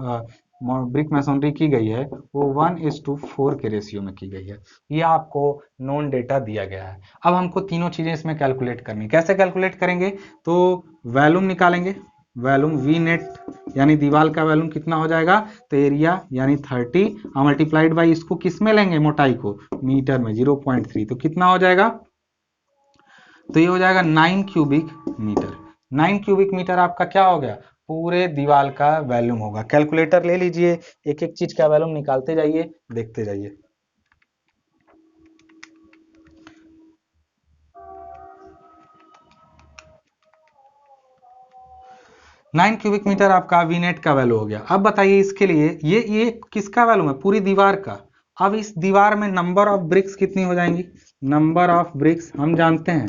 ब्रिक मैसोनरी की गई है वो 1:4 के रेशियो में की गई है। ये आपको नोन डेटा दिया गया है। अब हमको तीनों चीजें इसमें कैलकुलेट करनी, कैसे कैलकुलेट करेंगे, तो वॉल्यूम निकालेंगे, वॉल्यूम वी नेट यानी दीवार का वॉल्यूम कितना हो जाएगा, तो एरिया यानी 30 और मल्टीप्लाइड बाई इसको किस में लेंगे, मोटाई को मीटर में 0.3, तो कितना हो जाएगा, तो ये हो जाएगा 9 क्यूबिक मीटर। 9 क्यूबिक मीटर आपका क्या हो गया, पूरे दीवार का वॉल्यूम होगा। कैलकुलेटर ले लीजिए, एक एक चीज का वॉल्यूम निकालते जाइए, देखते जाइए। नाइन क्यूबिक मीटर आपका वीनेट का वैल्यू हो गया। अब बताइए इसके लिए ये किसका वैल्यू है, पूरी दीवार का। अब इस दीवार में नंबर ऑफ ब्रिक्स कितनी हो जाएंगी, नंबर ऑफ ब्रिक्स हम जानते हैं,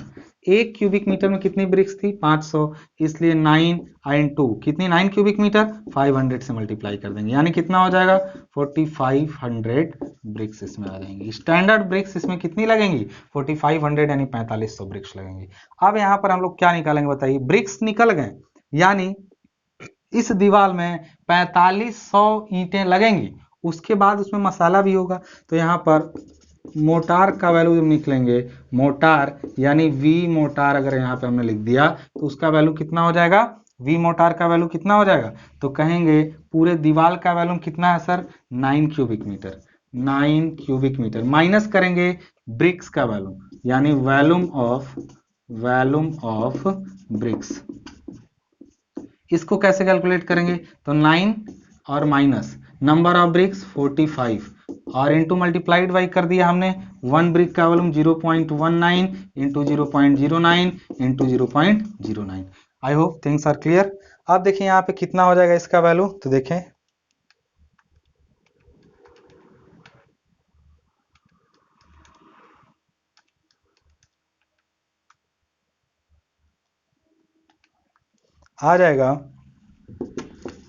एक क्यूबिक मीटर में कितनी ब्रिक्स थी, 500, इसलिए 9 कितनी, 9 क्यूबिक मीटर 500 से मल्टीप्लाई कर देंगे, यानी कितना हो जाएगा 4500 ब्रिक्स इसमें आ जाएंगी। स्टैंडर्ड ब्रिक्स इसमें कितनी लगेंगी, 4500 यानी 4500 ब्रिक्स लगेंगी। अब यहाँ पर हम लोग क्या निकालेंगे बताइए, ब्रिक्स निकल गए, यानी इस दीवार में 4500 ईंटें लगेंगी, उसके बाद उसमें मसाला भी होगा। तो यहाँ पर मोटार का वैल्यू जब निकलेंगे, मोटार यानी वी मोटार अगर यहाँ पे हमने लिख दिया तो उसका वैल्यू कितना हो जाएगा, वी मोटार का वैल्यू कितना हो जाएगा, तो कहेंगे पूरे दीवार का वैल्यूम कितना है sir, 9 cubic metre. 9 cubic metre minus करेंगे ब्रिक्स का वैल्यूम, यानी वैल्यूम ऑफ ब्रिक्स। इसको कैसे कैलकुलेट करेंगे, तो 9 और माइनस नंबर ऑफ ब्रिक्स 45 और इंटू मल्टीप्लाइड बाई कर दिया हमने, वन ब्रिक का volume 0.19 into 0.09 into 0.09। I hope things are clear. अब देखिए यहाँ पे कितना हो जाएगा इसका वैल्यू, तो देखें आ जाएगा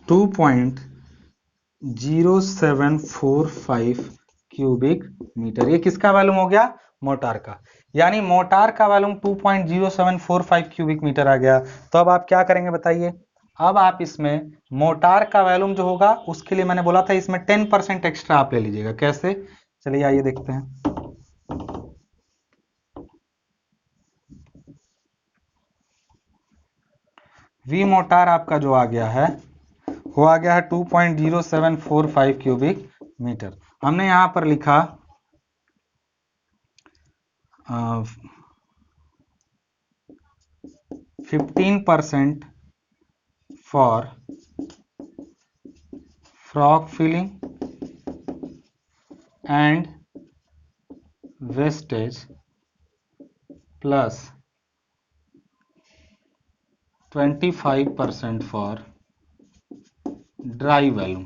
2.0745 क्यूबिक मीटर। ये किसका वॉल्यूम हो गया? मोटार का। यानी मोटार का वॉल्यूम 2.0745 क्यूबिक मीटर आ गया। तो अब आप क्या करेंगे बताइए? अब आप इसमें मोटार का वॉल्यूम जो होगा उसके लिए मैंने बोला था इसमें 10% एक्स्ट्रा आप ले लीजिएगा। कैसे? चलिए आइए देखते हैं। वी मोटार आपका जो आ गया है वो आ गया है 2.0745 क्यूबिक मीटर। हमने यहां पर लिखा 15% for frog filling and wastage plus 25% for dry value.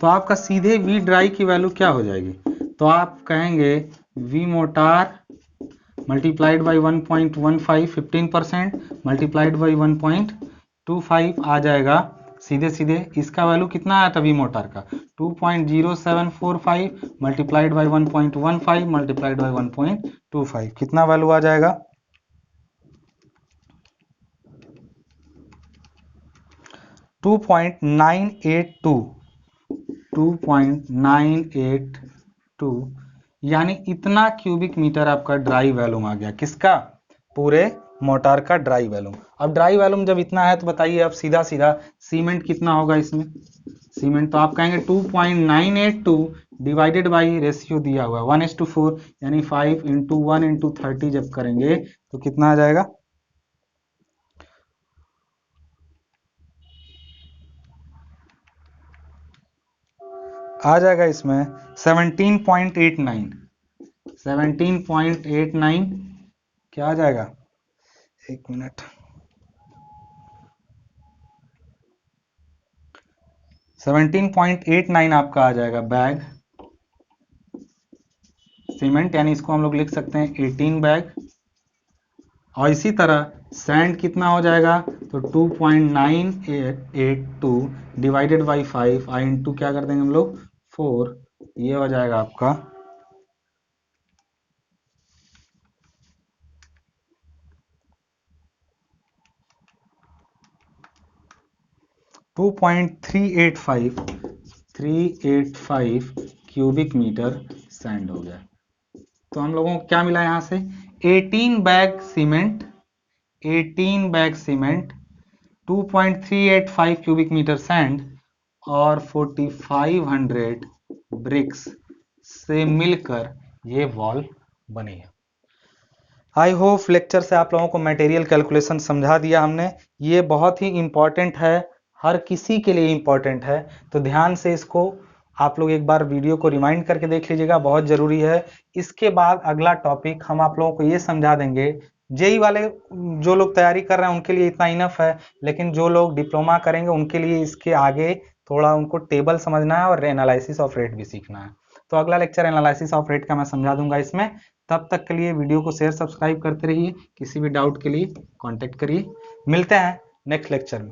तो आपका सीधे वी ड्राई की वैल्यू क्या हो जाएगी? तो आप कहेंगे V mortar multiplied by 1.15 15% multiplied by 1.25 आ जाएगा। सीधे सीधे इसका वैल्यू कितना आया था वी मोटार का? 2.0745 मल्टीप्लाइड बाई 1.15 मल्टीप्लाइड बाई 1.25 कितना वैल्यू आ जाएगा? 2.982 यानी इतना क्यूबिक मीटर आपका ड्राई वॉल्यूम आ गया। किसका? पूरे मोटार का ड्राई वॉल्यूम। अब ड्राई वॉल्यूम जब इतना है तो बताइए अब सीधा सीधा सीमेंट कितना होगा इसमें? सीमेंट तो आप कहेंगे 2.982 डिवाइडेड बाई रेशियो दिया हुआ है 1:4 यानी 5 × 1 × 30 जब करेंगे तो कितना आ जाएगा? आ जाएगा इसमें 17.89 क्या आ जाएगा? एक मिनट, 17.89 आपका आ जाएगा बैग सीमेंट, यानी इसको हम लोग लिख सकते हैं 18 बैग। और इसी तरह सैंड कितना हो जाएगा? तो 2.982 डिवाइडेड बाई 5 आई इंटू क्या कर देंगे हम लोग 4, ये हो जाएगा आपका 385 क्यूबिक मीटर सैंड हो गया। तो हम लोगों को क्या मिला यहां से? 18 bag cement 2.385 cubic metre sand और 4500 ब्रिक्स से मिलकर ये वॉल बनी है। आई होप लेक्चर से आप लोगों को मटेरियल कैलकुलेशन समझा दिया हमने। ये बहुत ही इंपॉर्टेंट है, हर किसी के लिए इंपॉर्टेंट है। तो ध्यान से इसको आप लोग एक बार वीडियो को रिमाइंड करके देख लीजिएगा, बहुत ज़रूरी है। इसके बाद अगला टॉपिक हम आप लोगों को ये समझा देंगे, जेई वाले जो लोग तैयारी कर रहे हैं उनके लिए इतना इनफ है, लेकिन जो लोग डिप्लोमा करेंगे उनके लिए इसके आगे थोड़ा उनको टेबल समझना है और एनालिसिस ऑफ रेट भी सीखना है। तो अगला लेक्चर एनालिसिस ऑफ रेट का मैं समझा दूंगा इसमें। तब तक के लिए वीडियो को शेयर सब्सक्राइब करते रहिए। किसी भी डाउट के लिए कांटेक्ट करिए। मिलते हैं नेक्स्ट लेक्चर में।